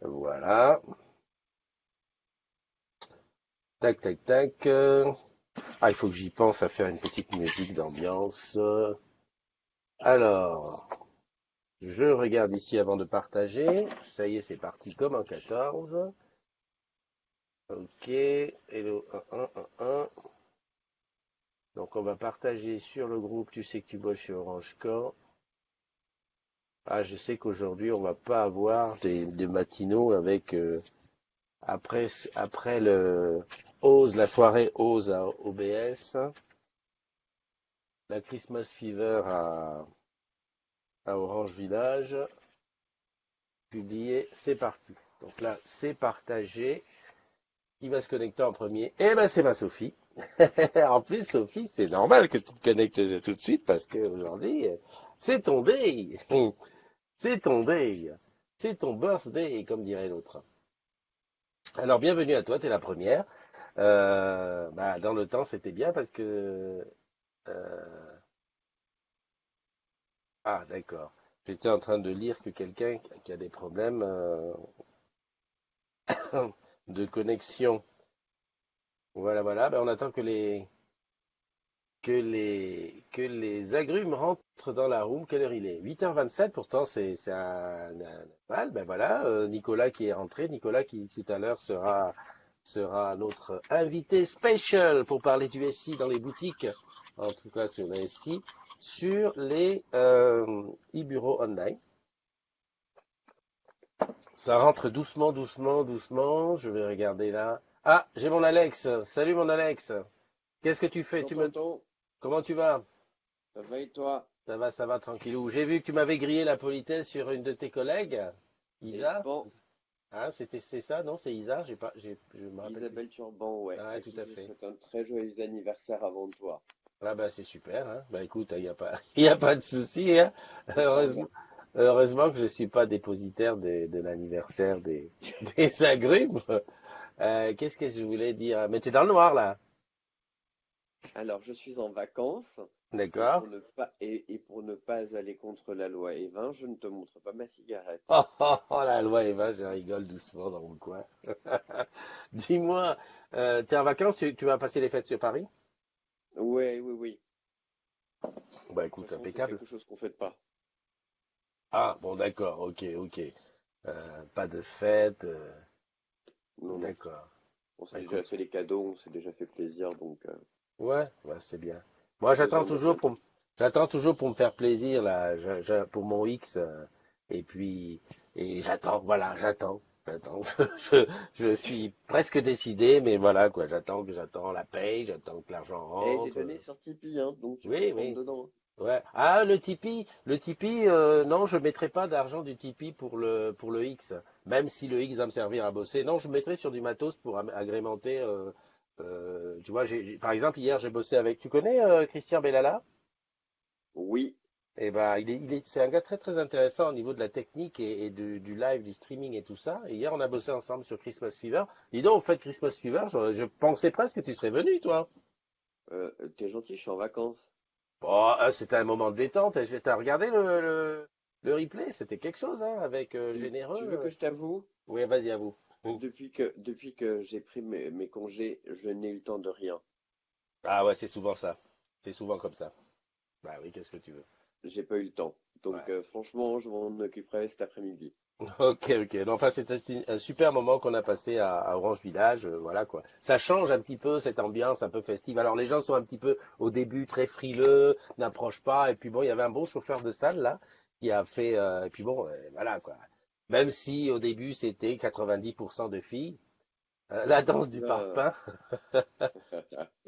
Voilà. Tac, tac, tac. Ah, il faut que j'y pense à faire une petite musique d'ambiance. Alors, je regarde ici avant de partager. Ça y est, c'est parti comme en 14. Ok. Hello, 1, 1, 1, 1. Donc, on va partager sur le groupe. Tu sais que tu bosses chez Orange Corp. Ah, je sais qu'aujourd'hui, on va pas avoir des matinaux avec après le Ose, la soirée Ose à OBS, la Christmas Fever à Orange Village, publié, c'est parti. Donc là, c'est partagé. Qui va se connecter en premier? Eh ben, c'est ma Sophie. En plus, Sophie, c'est normal que tu te connectes tout de suite parce qu'aujourd'hui, c'est ton day. C'est ton day. C'est ton birthday, comme dirait l'autre. Alors, bienvenue à toi, t'es la première. Dans le temps, c'était bien parce que... euh, Ah, d'accord. J'étais en train de lire que quelqu'un qui a des problèmes de connexion. Voilà, voilà. Ben, on attend que les agrumes rentrent dans la room. Quelle heure il est? 8h27, pourtant c'est un mal. Ben voilà, Nicolas qui est rentré. Nicolas qui tout à l'heure sera notre invité special pour parler du SI dans les boutiques. En tout cas sur le SI, sur les e-bureaux online. Ça rentre doucement, doucement, doucement. Je vais regarder là. Ah, j'ai mon Alex. Salut mon Alex. Qu'est-ce que tu fais? Bonjour tonton, Comment tu vas? ça va et toi? Ça va, tranquillou. J'ai vu que tu m'avais grillé la politesse sur une de tes collègues, Et Isa. bon, Hein, c'est ça, non? C'est Isa? Je me rappelle plus. Isabelle Turban, ouais, Ah, à tout qui à je fait. souhaite un très joyeux anniversaire avant toi. Ah bah c'est super. Hein. Bah écoute, il y a pas, y a pas de souci. Hein. C'est sans Heureusement, lien. heureusement que je suis pas dépositaire de l'anniversaire des agrumes. Qu'est-ce que je voulais dire? Mais tu es dans le noir là. Alors, je suis en vacances et D'accord? pour ne pas aller contre la loi Evin, je ne te montre pas ma cigarette. Oh, oh, oh, la loi Eva, je rigole doucement dans mon coin. Dis-moi, t'es en vacances, tu vas passer les fêtes sur Paris? Ouais, oui, oui. Bah De toute écoute, façon, c'est impeccable. quelque chose qu'on fait pas. Ah, bon, d'accord, ok, ok. Pas de fête, Non, non. d'accord. On s'est Bah déjà écoute, fait les cadeaux, on s'est déjà fait plaisir, donc ouais, bah, c'est bien. Moi, pas besoin de rien de plus. j'attends toujours pour me faire plaisir là, pour mon X, et puis, et j'attends, voilà, j'attends. Je, je suis presque décidé, mais voilà quoi, j'attends la paye, j'attends que l'argent Et j'ai rentre. donné sur Tipeee, hein, donc tu peux Oui, prendre oui. dedans. Ouais. Ah, le Tipeee, non, je mettrai pas d'argent du Tipeee pour le X. Même si le X va me servir à bosser. Non, je mettrai sur du matos pour agrémenter. Tu vois, par exemple, hier, j'ai bossé avec. Tu connais Christian Bellala? Oui. Eh ben, c'est un gars très très intéressant au niveau de la technique et du live, du streaming et tout ça. Et hier, on a bossé ensemble sur Christmas Fever. Dis donc, au fait Christmas Fever, je pensais presque que tu serais venu, toi. T'es gentil, je suis en vacances. Bon, c'était un moment de détente. T'as regardé le replay? C'était quelque chose, hein, avec Tu Généreux. veux que je t'avoue? Oui, vas-y, à vous. Depuis que j'ai pris mes congés, je n'ai eu le temps de rien. Ah ouais, c'est souvent ça. C'est souvent comme ça. Bah oui, qu'est-ce que tu veux? J'ai pas eu le temps. Donc Ouais. franchement, je m'en occuperai cet après-midi. Ok, ok. Non, enfin, c'était un super moment qu'on a passé à Orange Village. Voilà quoi. Ça change un petit peu cette ambiance un peu festive. Alors les gens sont un petit peu au début très frileux, n'approchent pas. Et puis bon, il y avait un bon chauffeur de salle là qui a fait. Et puis bon, voilà quoi. Même si au début c'était 90% de filles. La danse du Oula. parpaing,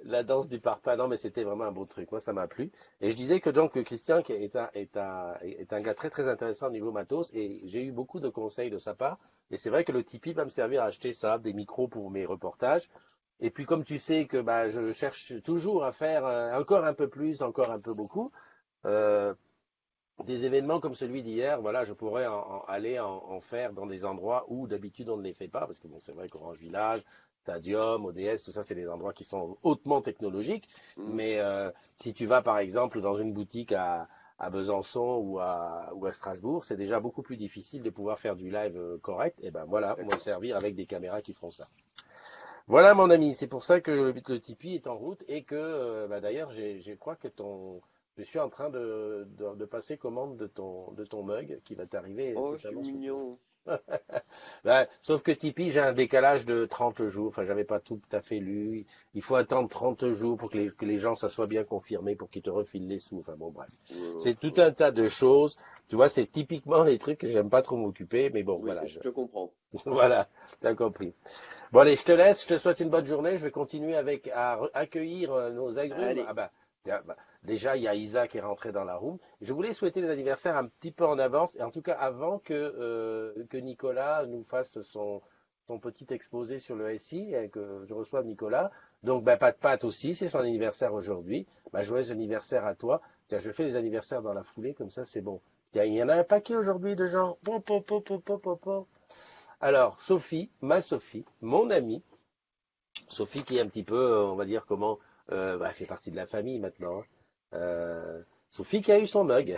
la danse du parpaing, non mais c'était vraiment un beau truc, moi ça m'a plu. Et je disais que donc Christian qui est un gars très très intéressant au niveau matos et j'ai eu beaucoup de conseils de sa part. Et c'est vrai que le Tipeee va me servir à acheter ça, des micros pour mes reportages. Et puis comme tu sais que bah, je cherche toujours à faire encore un peu plus, encore un peu beaucoup, euh, des événements comme celui d'hier, voilà, je pourrais aller en faire dans des endroits où d'habitude on ne les fait pas, parce que bon, c'est vrai qu'Orange Village, Stadium, ODS, tout ça, c'est des endroits qui sont hautement technologiques. Hmm. Mais si tu vas par exemple dans une boutique à Besançon ou à Strasbourg, c'est déjà beaucoup plus difficile de pouvoir faire du live correct. Et ben voilà, on va servir avec des caméras qui feront ça. Voilà mon ami, c'est pour ça que le Tipeee est en route et que bah, d'ailleurs je crois que je suis en train de passer commande de ton mug qui va t'arriver Oh, je suis incessamment sous peu. mignon. Ouais, sauf que Tipeee, j'ai un décalage de 30 jours. Enfin, j'avais pas tout à fait lu. Il faut attendre 30 jours pour que les gens, ça soit bien confirmé pour qu'ils te refilent les sous. Enfin bon, bref. C'est tout un tas de choses. Tu vois, c'est typiquement les trucs que j'aime pas trop m'occuper. Mais bon, Oui, voilà. je te comprends. Voilà, t'as compris. Bon, allez, je te laisse. Je te souhaite une bonne journée. Je vais continuer à accueillir nos agrumes. Ah Allez, bah, déjà, il y a Isa qui est rentrée dans la room. Je voulais souhaiter les anniversaires un petit peu en avance, et en tout cas avant que Nicolas nous fasse son petit exposé sur le SI, et que je reçoive Nicolas. Donc, bah, Pat aussi, c'est son anniversaire aujourd'hui. Bah, joyeux anniversaire à toi. Tiens, je fais les anniversaires dans la foulée, comme ça, c'est bon. Tiens, il y en a un paquet aujourd'hui de gens. Po, po, po, po, po, po, po. Alors, Sophie, ma Sophie, mon amie, Sophie qui est un petit peu, on va dire comment, bah, elle fait partie de la famille maintenant, hein. Sophie qui a eu son mug.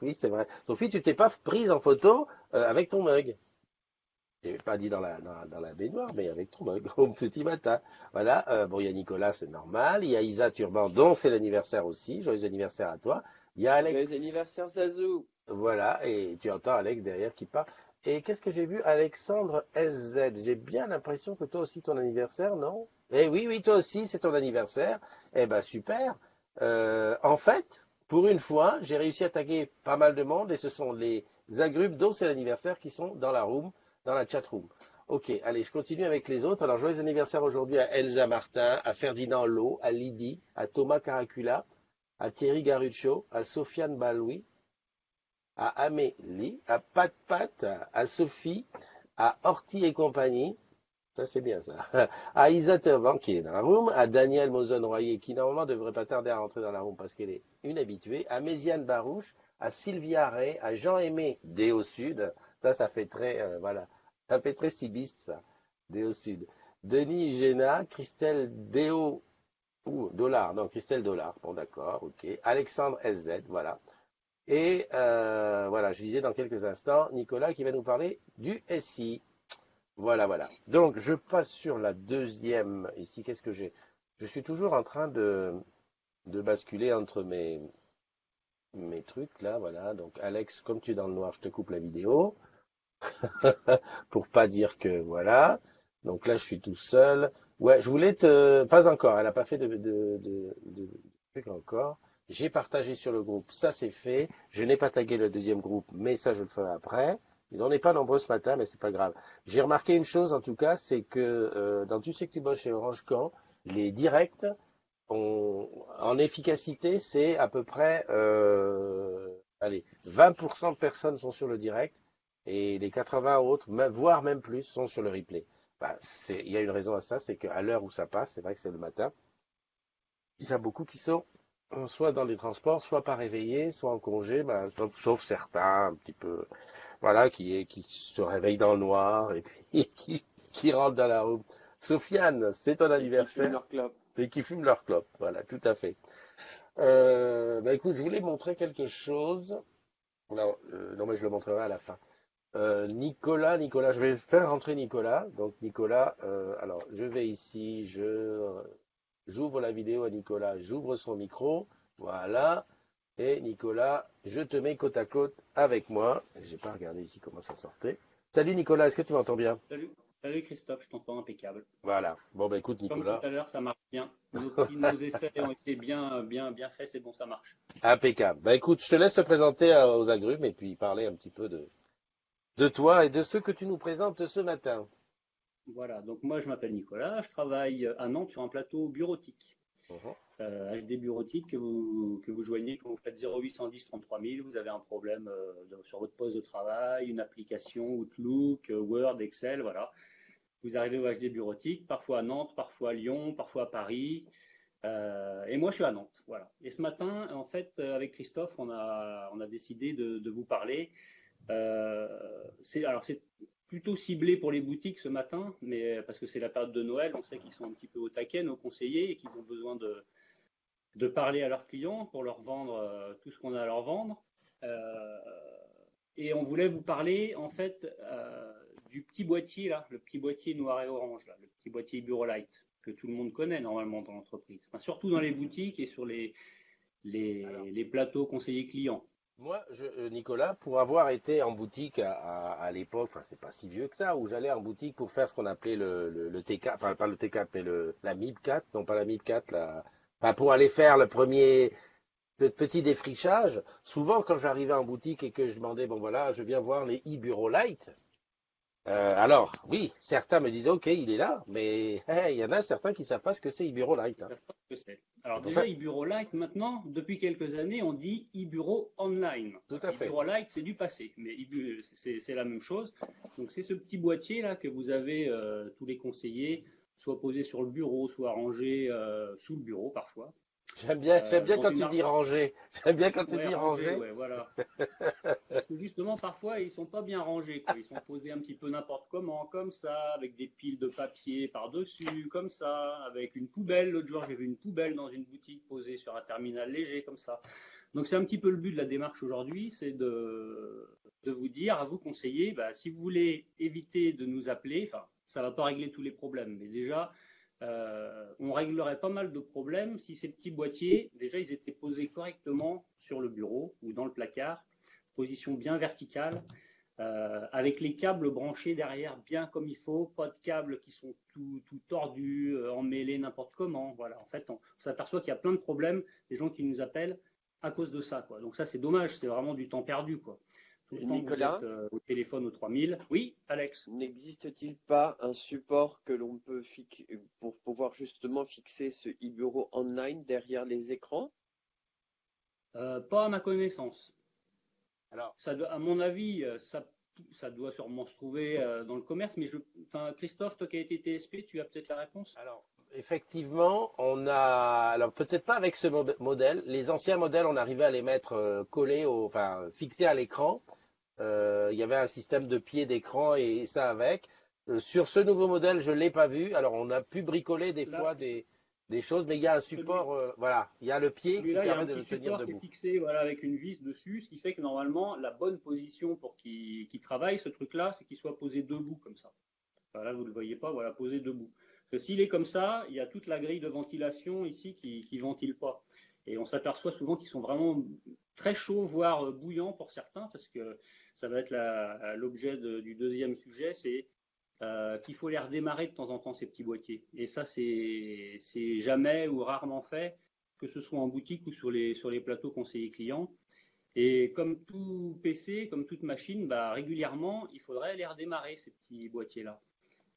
Oui, c'est vrai. Sophie, tu t'es pas prise en photo avec ton mug. Je n'ai pas dit dans la baignoire, mais avec ton mug au petit matin. Voilà. Bon, il y a Nicolas, c'est normal. Il y a Isa Turban, dont c'est l'anniversaire aussi. Joyeux anniversaire à toi. Il y a joyeux Alex. anniversaire, Zazou. Voilà, et tu entends Alex derrière qui parle. Et qu'est-ce que j'ai vu? Alexandre SZ. J'ai bien l'impression que toi aussi ton anniversaire, non? Eh oui, oui, toi aussi, c'est ton anniversaire. Eh ben super. En fait, pour une fois, j'ai réussi à taguer pas mal de monde et ce sont les agrumes dont c'est l'anniversaire qui sont dans la room, dans la chat room. Ok, allez, je continue avec les autres. Alors, joyeux anniversaire aujourd'hui à Elsa Martin, à Ferdinand Lowe, à Lydie, à Thomas Caracula, à Thierry Garuccio, à Sofiane Baloui, à Amélie, à Pat Pat, à Sophie, à Horty et compagnie. Ça, c'est bien, ça. À Isa Turban, qui est dans la room, à Daniel Mozon-Royer, qui normalement devrait pas tarder à rentrer dans la room parce qu'elle est une habituée, à Méziane Barouche, à Sylvia Ray, à Jean-Aimé Déo Sud. Ça fait très, voilà. Ça fait très cibiste, ça. Déo Sud. Denis Géna, Christelle Déo, ou Dollar, non, Christelle Dollar. Bon, d'accord, ok. Alexandre SZ, voilà. Et voilà, je disais dans quelques instants, Nicolas qui va nous parler du SI. Voilà, voilà. Donc, je passe sur la deuxième. Ici, qu'est-ce que j'ai? Je suis toujours en train de basculer entre mes trucs, là, voilà. Donc, Alex, comme tu es dans le noir, je te coupe la vidéo. Pour pas dire que, voilà. Donc là, je suis tout seul. Ouais, je voulais te... Pas encore, elle n'a pas fait de truc encore. J'ai partagé sur le groupe, ça c'est fait. Je n'ai pas tagué le deuxième groupe, mais ça je le ferai après. Il n'en est pas nombreux ce matin, mais c'est pas grave. J'ai remarqué une chose en tout cas, c'est que dans Tu sais que tu bosses chez Orange Camp, les directs, en efficacité, c'est à peu près, allez, 20% de personnes sont sur le direct et les 80 autres, voire même plus, sont sur le replay. Bah, il y a une raison à ça, c'est qu'à l'heure où ça passe, c'est vrai que c'est le matin, il y a beaucoup qui sont soit dans les transports, soit pas réveillés, soit en congé, bah, sauf certains un petit peu, voilà, qui se réveillent dans le noir et puis qui rentrent dans la roue. Sofiane, c'est ton Et qui fument anniversaire leur clope. et qui fument leur clope. Voilà, tout à fait. Bah écoute, je voulais montrer quelque chose. Non, non, mais je le montrerai à la fin. Nicolas, je vais faire rentrer Nicolas. Donc Nicolas, alors je vais ici, j'ouvre la vidéo à Nicolas, j'ouvre son micro, voilà. Et Nicolas, je te mets côte à côte avec moi. J'ai pas regardé ici comment ça sortait. Salut Nicolas, est-ce que tu m'entends bien? Salut, salut Christophe, je t'entends impeccable. Voilà. Bon bah écoute Comme tout Nicolas, à l'heure, ça marche bien. Nos essais ont été bien faits, c'est bon, ça marche. impeccable. Bah écoute, je te laisse te présenter aux agrumes et puis parler un petit peu de toi et de ce que tu nous présentes ce matin. Voilà, donc moi je m'appelle Nicolas, je travaille à Nantes sur un plateau bureautique. Mhm. HD bureautique que vous joignez quand vous faites 0810 33 000, vous avez un problème sur votre poste de travail, une application Outlook, Word, Excel, voilà. Vous arrivez au HD bureautique, parfois à Nantes, parfois à Lyon, parfois à Paris. Et moi, je suis à Nantes. Voilà. Et ce matin, en fait, avec Christophe, on a décidé de vous parler. C'est plutôt ciblé pour les boutiques ce matin, mais parce que c'est la période de Noël, on sait qu'ils sont un petit peu au taquet, nos conseillers, et qu'ils ont besoin de parler à leurs clients pour leur vendre tout ce qu'on a à leur vendre. Euh, et on voulait vous parler en fait du petit boîtier là, le petit boîtier noir et orange là, le petit boîtier Bureau Light que tout le monde connaît normalement dans l'entreprise, enfin, surtout dans les boutiques et sur Alors, les plateaux conseillers clients. moi, Nicolas, pour avoir été en boutique à l'époque, enfin, c'est pas si vieux que ça, où j'allais en boutique pour faire ce qu'on appelait le T4, enfin, pas le T4, mais la MIB 4, non pas la MIB 4, enfin, pour aller faire le premier petit défrichage. Souvent, quand j'arrivais en boutique et que je demandais, bon voilà, je viens voir les e-Bureau Light. Alors, oui, certains me disaient, ok, il est là, mais il y en a certains qui savent pas ce que c'est e-Bureau Light, Ils hein. savent pas ce que c'est. C'est Alors pour ça, déjà, e-Bureau Lite, maintenant, depuis quelques années, on dit e-Bureau Online. tout à fait. E-Bureau Lite, c'est du passé, mais c'est la même chose. Donc c'est ce petit boîtier là que vous avez tous les conseillers, soit posé sur le bureau, soit rangé sous le bureau parfois, J'aime bien dans quand une tu dis armoire. ranger. J'aime bien quand tu Ouais, dis rangé, ranger. ouais, voilà. Parce que justement, parfois, ils sont pas bien rangés, quoi. Ils sont posés un petit peu n'importe comment, comme ça, avec des piles de papier par-dessus, comme ça, avec une poubelle. L'autre jour, j'ai vu une poubelle dans une boutique posée sur un terminal léger, comme ça. Donc, c'est un petit peu le but de la démarche aujourd'hui, c'est de vous dire, à vous conseiller, bah, si vous voulez éviter de nous appeler, enfin, ça va pas régler tous les problèmes, mais déjà, on réglerait pas mal de problèmes si ces petits boîtiers, déjà, ils étaient posés correctement sur le bureau ou dans le placard, position bien verticale, avec les câbles branchés derrière bien comme il faut, pas de câbles qui sont tout tordus, emmêlés n'importe comment. Voilà, en fait, on s'aperçoit qu'il y a plein de problèmes, des gens qui nous appellent à cause de ça, quoi. Donc ça, c'est dommage, c'est vraiment du temps perdu, quoi. Tout le temps que vous êtes Nicolas, au téléphone aux 3000. Oui, Alex. n'existe-t-il pas un support que l'on peut pour pouvoir justement fixer ce e-bureau online derrière les écrans? Pas à ma connaissance. Alors, Ça doit, à mon avis, ça doit sûrement se trouver dans le commerce, mais enfin, Christophe, toi qui as été TSP, tu as peut-être la réponse? alors, effectivement, on a, alors peut-être pas avec ce modèle. Les anciens modèles, on arrivait à les mettre collés, enfin fixés à l'écran. Il y avait un système de pied d'écran et ça avec. Sur ce nouveau modèle, je l'ai pas vu. Alors, on a pu bricoler des Là, fois des choses, mais il y a un celui, support, voilà, il y a le pied qui Celui-là, il y a permet un de petit le tenir support qui est debout. fixé voilà, avec une vis dessus, ce qui fait que normalement, la bonne position pour qu'il travaille, ce truc-là, c'est qu'il soit posé debout comme ça. Enfin, là, vous ne le voyez pas, voilà, posé debout. Parce que s'il est comme ça, il y a toute la grille de ventilation ici qui ne ventile pas. Et on s'aperçoit souvent qu'ils sont vraiment très chauds, voire bouillants pour certains, parce que ça va être l'objet du deuxième sujet, c'est qu'il faut les redémarrer de temps en temps, ces petits boîtiers. Et ça, c'est jamais ou rarement fait, que ce soit en boutique ou sur les plateaux conseillers clients. Et comme tout PC, comme toute machine, bah, régulièrement, il faudrait les redémarrer, ces petits boîtiers-là.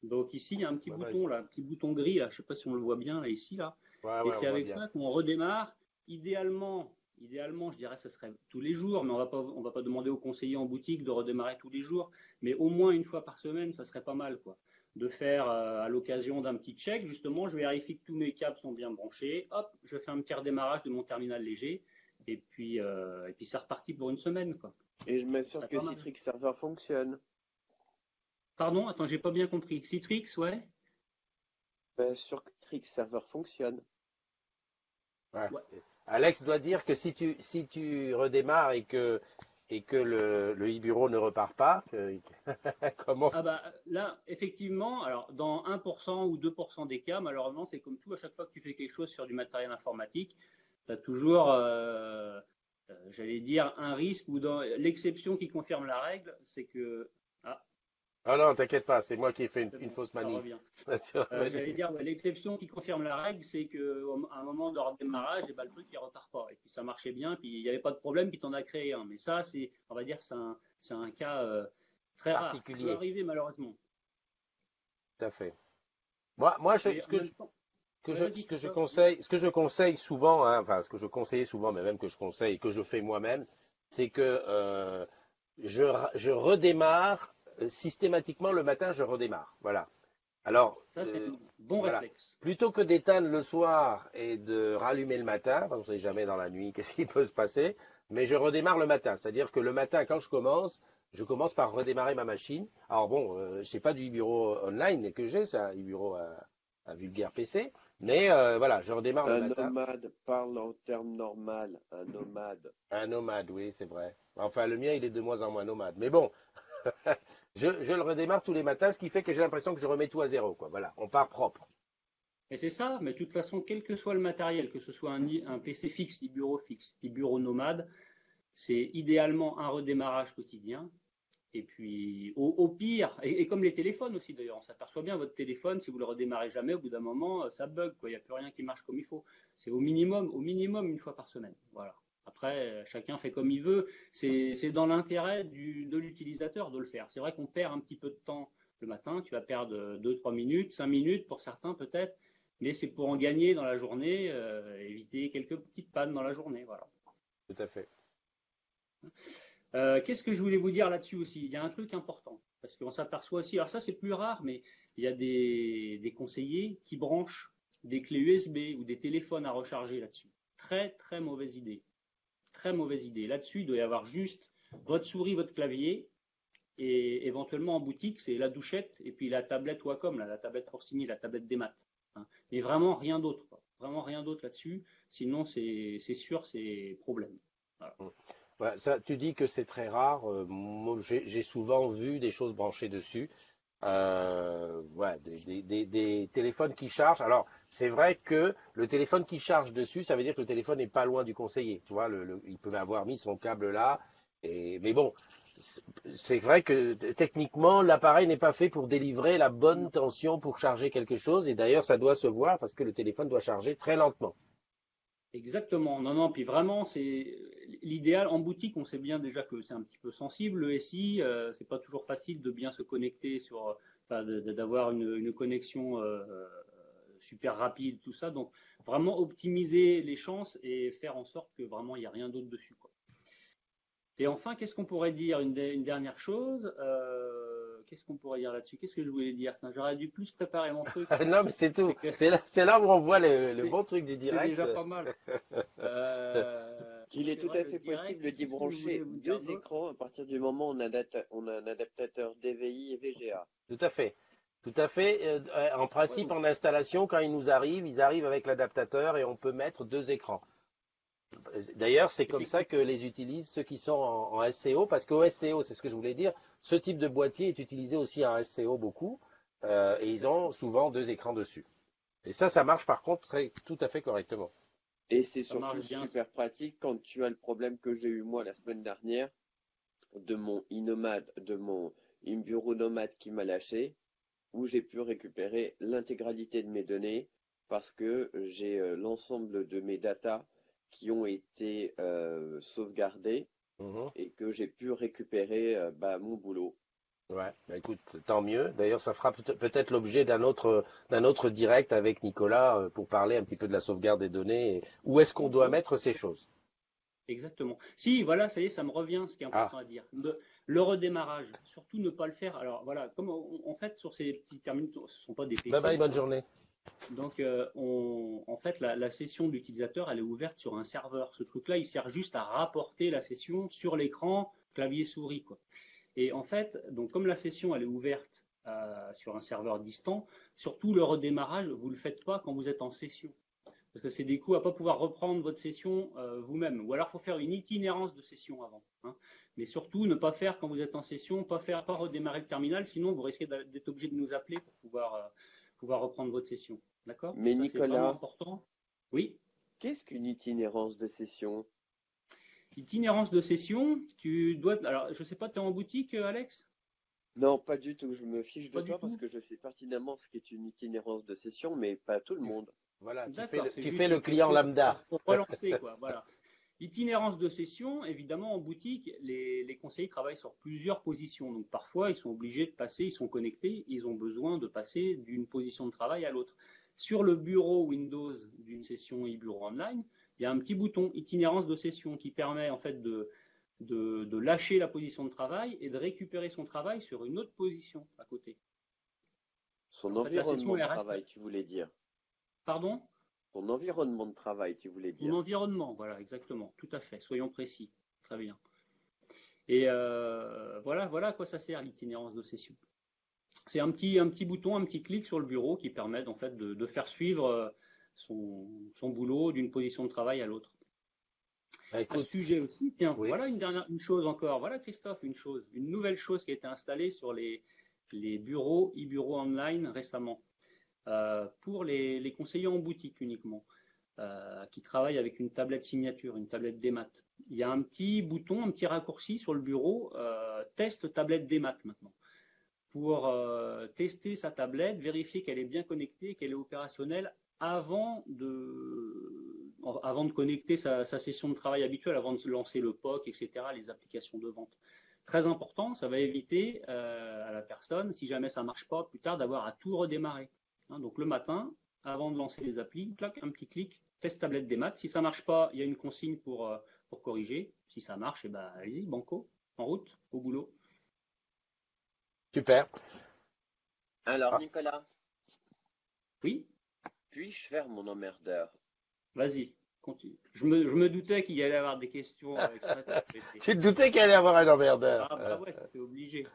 Donc ici, il y a un petit Ouais, bouton là, un petit bouton gris là, je ne sais pas si on le voit bien là ici là. ouais, Et ouais, on c'est voit avec bien. ça qu'on redémarre. Idéalement, je dirais, que ce serait tous les jours, mais on va pas demander aux conseillers en boutique de redémarrer tous les jours, mais au moins une fois par semaine, ça serait pas mal quoi. De faire à l'occasion d'un petit check, justement, je vérifie que tous mes câbles sont bien branchés. Hop, je fais un petit redémarrage de mon terminal léger, et puis c'est reparti pour une semaine quoi. Et je Ce m'assure serait que pas mal. Citrix Server fonctionne. Pardon, attends, j'ai pas bien compris. Citrix, ouais. Je m'assure que Citrix Server fonctionne. Ouais. Ouais. Alex doit dire que si tu redémarres et que le e-bureau ne repart pas, comment? Ah bah là, effectivement, alors dans 1% ou 2% des cas, malheureusement, c'est comme tout, à chaque fois que tu fais quelque chose sur du matériel informatique, tu as toujours, j'allais dire, un risque ou dans l'exception qui confirme la règle, c'est que... Ah, Ah non, t'inquiète pas, c'est moi qui ai fait c'est une bon, fausse ça manip. revient. Vas-y. J'allais dire, ouais, l'exception qui confirme la règle, c'est qu'à un moment de redémarrage, et ben, le truc il repart pas. Et puis ça marchait bien, puis il n'y avait pas de problème, puis tu en as créé un. Mais ça, on va dire, c'est un cas très rare, qui peut Particulier, arriver malheureusement. tout à fait. Moi, Mais en même temps, ouais, ce vas-y que je Christophe. conseille, ce que je conseille souvent, hein, enfin, ce que je conseillais souvent, mais même que je conseille, que je fais moi-même, c'est que je redémarre systématiquement le matin, je redémarre. Voilà. Alors, Ça, c'est un bon voilà. réflexe. Plutôt que d'éteindre le soir et de rallumer le matin, parce qu'on ne sait jamais dans la nuit qu'est-ce qui peut se passer, mais je redémarre le matin. C'est-à-dire que le matin, quand je commence par redémarrer ma machine. Alors bon, c'est pas du bureau online que j'ai, c'est un bureau un vulgaire PC. Mais voilà, je redémarre le Un matin. nomade parle en termes normal. Un nomade. Un nomade, oui, c'est vrai. Enfin, le mien, il est de moins en moins nomade. Mais bon, je le redémarre tous les matins, ce qui fait que j'ai l'impression que je remets tout à zéro, quoi. Voilà, on part propre. Et c'est ça, mais de toute façon, quel que soit le matériel, que ce soit un PC fixe, fixe, bureau nomade, c'est idéalement un redémarrage quotidien. Et puis, au pire, et comme les téléphones aussi d'ailleurs, on s'aperçoit bien, votre téléphone, si vous le redémarrez jamais, au bout d'un moment, ça bug, quoi. Il n'y a plus rien qui marche comme il faut. C'est au minimum une fois par semaine. Voilà. Après, chacun fait comme il veut. C'est dans l'intérêt de l'utilisateur de le faire. C'est vrai qu'on perd un petit peu de temps le matin. Tu vas perdre 2-3 minutes, 5 minutes pour certains peut-être, mais c'est pour en gagner dans la journée, éviter quelques petites pannes dans la journée. Voilà. Tout à fait. Qu'est-ce que je voulais vous dire là-dessus aussi? Il y a un truc important, parce qu'on s'aperçoit aussi, alors ça c'est plus rare, mais il y a des conseillers qui branchent des clés USB ou des téléphones à recharger là-dessus. Très très mauvaise idée. Très mauvaise idée. Là-dessus, il doit y avoir juste votre souris, votre clavier, et éventuellement en boutique, c'est la douchette et puis la tablette Wacom, là, la tablette pour signer, la tablette des maths. Hein. Mais vraiment rien d'autre. Vraiment rien d'autre là-dessus. Sinon, c'est sûr, c'est problème. Voilà. Voilà, ça, tu dis que c'est très rare. Moi, j'ai souvent vu des choses branchées dessus. Ouais, des téléphones qui chargent. Alors, c'est vrai que le téléphone qui charge dessus, ça veut dire que le téléphone n'est pas loin du conseiller. Tu vois, il peut avoir mis son câble là. Mais bon, c'est vrai que techniquement, l'appareil n'est pas fait pour délivrer la bonne tension pour charger quelque chose. Et d'ailleurs, ça doit se voir parce que le téléphone doit charger très lentement. Exactement. Non, non, puis vraiment, c'est l'idéal. En boutique, on sait bien déjà que c'est un petit peu sensible, le SI. C'est pas toujours facile de bien se connecter enfin, d'avoir une connexion super rapide, tout ça. Donc, vraiment optimiser les chances et faire en sorte que vraiment il n'y a rien d'autre dessus, quoi. Et enfin, qu'est-ce qu'on pourrait dire? Une dernière chose. Qu'est-ce qu'on pourrait dire là-dessus? Qu'est-ce que je voulais dire? J'aurais dû plus préparer mon truc. Non, mais c'est tout. C'est que C'est là où on voit le bon truc du c'est direct. déjà pas mal. Qu'il est C'est tout vrai, à le fait direct, possible d'y qu'est-ce que je voulais brancher vous dire deux d'autre? écrans à partir du moment où on a un adaptateur DVI et VGA. Tout à fait. Tout à fait. En Ouais, principe, en installation, quand ils arrivent avec l'adaptateur et on peut mettre deux écrans. D'ailleurs, c'est comme ça que effectivement. les utilisent ceux qui sont en SCO, parce qu'au SCO, c'est ce que je voulais dire, ce type de boîtier est utilisé aussi en SCO beaucoup, et ils ont souvent deux écrans dessus. Et ça marche par contre tout à fait correctement. Et c'est Ça marche surtout bien, ça. super pratique quand tu as le problème que j'ai eu moi la semaine dernière de mon iNomad, de mon bureau nomade qui m'a lâché, où j'ai pu récupérer l'intégralité de mes données parce que j'ai l'ensemble de mes datas qui ont été sauvegardées Mhm. et que j'ai pu récupérer mon boulot. Ouais, bah écoute, tant mieux. D'ailleurs, ça fera peut-être l'objet d'un autre direct avec Nicolas pour parler un petit peu de la sauvegarde des données et où est-ce qu'on doit Mhm. mettre ces choses. Exactement. Si, voilà, ça y est, ça me revient, ce qui est Ah, important à dire. Le redémarrage, surtout ne pas le faire. Alors voilà, comme en fait, sur ces petits terminaux, ce ne sont pas des bye bye, PC, bonne hein. journée. Donc, en fait, la session de l'utilisateur, elle est ouverte sur un serveur. Ce truc-là, il sert juste à rapporter la session sur l'écran, clavier souris, quoi. Et en fait, donc comme la session elle est ouverte sur un serveur distant, surtout le redémarrage, vous ne le faites pas quand vous êtes en session. Parce que c'est des coups à ne pas pouvoir reprendre votre session vous-même. Ou alors il faut faire une itinérance de session avant. Hein. Mais surtout, ne pas faire quand vous êtes en session, pas redémarrer le terminal, sinon vous risquez d'être obligé de nous appeler pour pouvoir reprendre votre session. D'accord? Mais Ça, c'est vraiment Nicolas, important. Oui. qu'est-ce qu'une itinérance de session? Itinérance de session, tu dois. Alors, je ne sais pas, tu es en boutique, Alex? Non, pas du tout. Je me fiche de Pas du toi parce tout? que je sais pertinemment ce qu'est une itinérance de session, mais pas tout le Tu- monde. Voilà, D'accord, c'est tu fais juste le une client question lambda. pour relancer, quoi. Voilà. Itinérance de session, évidemment, en boutique, les conseillers travaillent sur plusieurs positions. Donc, parfois, ils sont obligés de passer, ils sont connectés, ils ont besoin de passer d'une position de travail à l'autre. Sur le bureau Windows d'une session e-bureau online, il y a un petit bouton itinérance de session qui permet, en fait, de lâcher la position de travail et de récupérer son travail sur une autre position à côté. Son En fait, la environnement session, de elle reste. travail, tu voulais dire. Pardon? Son environnement de travail, tu voulais Son dire. environnement, voilà, exactement, tout à fait. Soyons précis. Très bien. Et voilà à quoi ça sert l'itinérance de session. C'est un petit bouton, un petit clic sur le bureau qui permet en fait de faire suivre son boulot d'une position de travail à l'autre. Bah, À ce écoute, sujet aussi, tiens, oui. voilà une chose encore. Voilà Christophe, une nouvelle chose qui a été installée sur les bureaux, e-bureaux online récemment, pour les conseillers en boutique uniquement, qui travaillent avec une tablette signature, une tablette démat. Il y a un petit bouton, un petit raccourci sur le bureau, test tablette démat maintenant, pour tester sa tablette, vérifier qu'elle est bien connectée, qu'elle est opérationnelle avant de connecter sa session de travail habituelle, avant de lancer le POC, etc., les applications de vente. Très important, ça va éviter à la personne, si jamais ça ne marche pas plus tard, d'avoir à tout redémarrer. Hein, donc le matin, avant de lancer les applis, clac, un petit clic, test tablette des maths. Si ça ne marche pas, il y a une consigne pour corriger. Si ça marche, eh ben, allez-y, banco, en route, au boulot. Super. Alors, Ah, Nicolas, Oui, puis-je faire mon emmerdeur? vas-y, continue. Je me doutais qu'il y allait avoir des questions extraterrestres. tu te doutais qu'il allait y avoir un emmerdeur. Ah bah ouais, c'était obligé.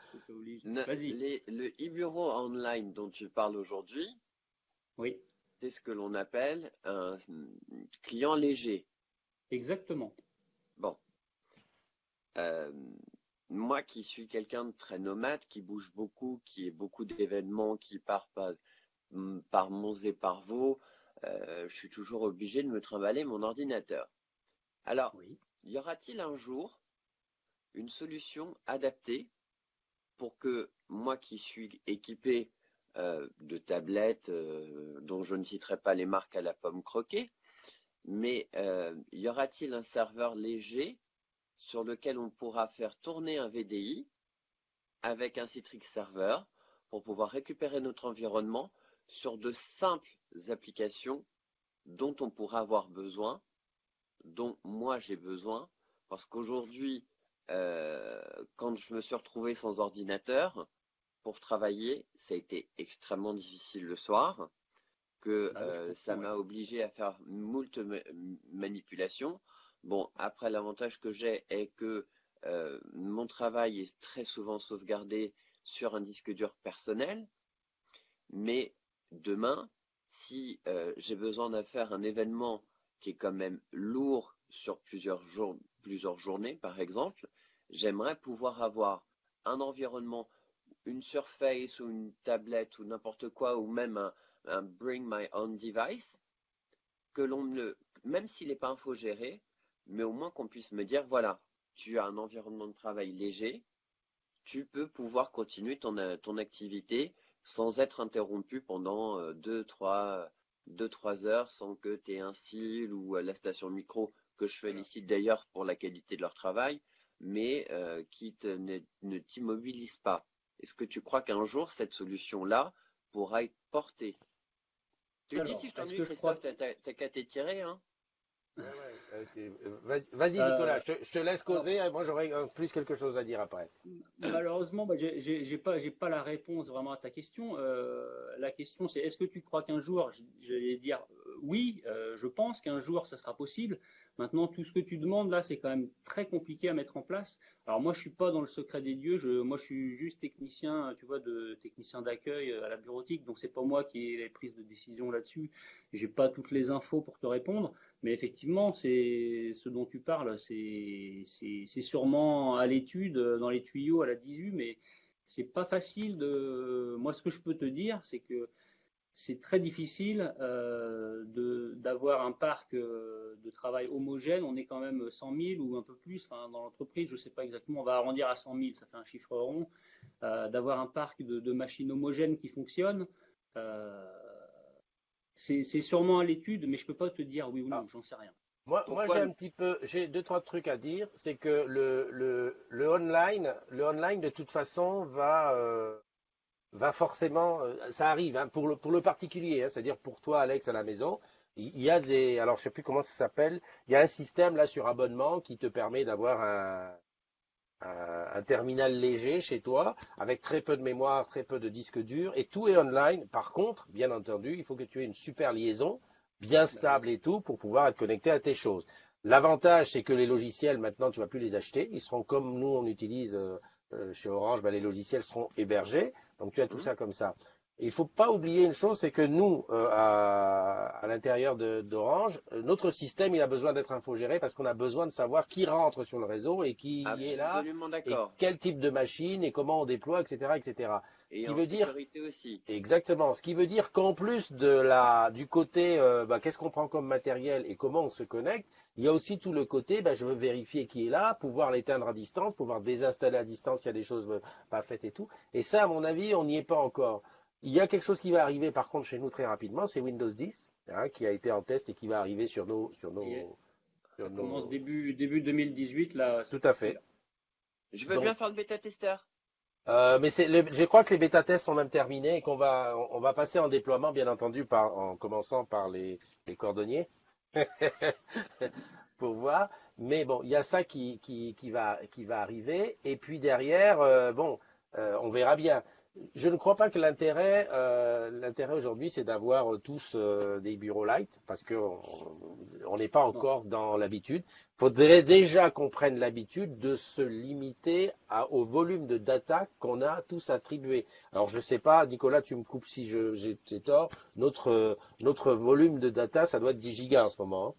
Vas-y. Le e-bureau online dont tu parles aujourd'hui, Oui, c'est ce que l'on appelle un client léger. exactement. Bon, euh, moi qui suis quelqu'un de très nomade, qui bouge beaucoup, qui a beaucoup d'événements, qui part par monts et par vaux, je suis toujours obligé de me trimballer mon ordinateur. Alors, Oui. y aura-t-il un jour une solution adaptée pour que moi qui suis équipé de tablettes dont je ne citerai pas les marques à la pomme croquée, mais y aura-t-il un serveur léger sur lequel on pourra faire tourner un VDI avec un Citrix serveur pour pouvoir récupérer notre environnement sur de simples applications dont on pourra avoir besoin, dont moi j'ai besoin, parce qu'aujourd'hui, quand je me suis retrouvé sans ordinateur pour travailler, ça a été extrêmement difficile le soir, que Bah, je ça comprends, ouais. m'a obligé à faire moult manipulations. Bon, après, l'avantage que j'ai est que mon travail est très souvent sauvegardé sur un disque dur personnel, mais demain, si j'ai besoin de faire un événement qui est quand même lourd sur plusieurs journées, par exemple, j'aimerais pouvoir avoir un environnement, une Surface ou une tablette ou n'importe quoi, ou même un Bring My Own Device, que l'on ne, même s'il n'est pas infogéré, mais au moins qu'on puisse me dire, voilà, tu as un environnement de travail léger, tu peux pouvoir continuer ton activité sans être interrompu pendant 2-3 heures sans que tu aies un cil ou la station micro, que je Voilà. félicite d'ailleurs pour la qualité de leur travail, mais qui ne t'immobilise pas. Est-ce que tu crois qu'un jour cette solution-là pourra être portée? Tu me dis si Alors, je est-ce t'ennuie, que je crois Christophe, que... t'as qu'à t'étirer, hein? ouais, ouais, vas-y, Nicolas, Euh, je te laisse alors, causer. Moi, j'aurai plus quelque chose à dire après. malheureusement, bah, j'ai pas la réponse vraiment à ta question. La question, c'est est-ce que tu crois qu'un jour, j'allais dire oui, je pense qu'un jour, ça sera possible. Maintenant, tout ce que tu demandes là, c'est quand même très compliqué à mettre en place. Alors moi, je suis pas dans le secret des dieux. Moi, je suis juste technicien, tu vois, technicien d'accueil à la bureautique. Donc, c'est pas moi qui ai les prises de décision là-dessus. J'ai pas toutes les infos pour te répondre. Mais effectivement, c'est ce dont tu parles, c'est sûrement à l'étude, dans les tuyaux, à la 18, mais c'est pas facile de. Moi, ce que je peux te dire, c'est que c'est très difficile d'avoir un parc de travail homogène. On est quand même 100 000 ou un peu plus, enfin, dans l'entreprise, je ne sais pas exactement, on va arrondir à 100 000, ça fait un chiffre rond, d'avoir un parc de machines homogènes qui fonctionnent. Euh, c'est sûrement à l'étude, mais je peux pas te dire oui ou non, Ah, j'en sais rien. moi Pourquoi? j'ai deux, trois trucs à dire. C'est que le online, de toute façon, va forcément, ça arrive, hein, pour le particulier, hein, c'est-à-dire pour toi, Alex, à la maison. Il y a alors je sais plus comment ça s'appelle. Il y a un système là sur abonnement qui te permet d'avoir un terminal léger chez toi, avec très peu de mémoire, très peu de disque dur, et tout est online. Par contre, bien entendu, il faut que tu aies une super liaison, bien Bah oui. stable et tout, pour pouvoir être connecté à tes choses. L'avantage, c'est que les logiciels, maintenant, tu vas plus les acheter. Ils seront comme nous, on utilise chez Orange, les logiciels seront hébergés. Donc tu as tout Mhm. ça comme ça. Et il faut pas oublier une chose, c'est que nous, à l'intérieur d'Orange, notre système, il a besoin d'être infogéré parce qu'on a besoin de savoir qui rentre sur le réseau et qui est là Absolument et d'accord. quel type de machine et comment on déploie, etc., etc. Ce Et qui en veut dire sécurité aussi. exactement. Ce qui veut dire qu'en plus du côté, qu'est-ce qu'on prend comme matériel et comment on se connecte, il y a aussi tout le côté, je veux vérifier qui est là, pouvoir l'éteindre à distance, pouvoir désinstaller à distance s'il y a des choses pas faites et tout. Et ça, à mon avis, on n'y est pas encore. Il y a quelque chose qui va arriver par contre chez nous très rapidement, c'est Windows 10, hein, qui a été en test et qui va arriver Et sur ça commence nos. début 2018, là, Tout à c'est fait. là. Je veux Donc, bien faire le bêta-testeur. mais je crois que les bêta-tests sont même terminés et on va passer en déploiement, bien entendu, en commençant par les cordonniers pour voir. Mais bon, il y a ça qui va arriver. Et puis derrière, on verra bien. Je ne crois pas que l'intérêt aujourd'hui, c'est d'avoir tous des bureaux light, parce qu'on on n'est pas Non. encore dans l'habitude. Il faudrait déjà qu'on prenne l'habitude de se limiter au volume de data qu'on a tous attribué. Alors, je ne sais pas, Nicolas, tu me coupes si j'ai tort. Notre volume de data, ça doit être 10 gigas en ce moment,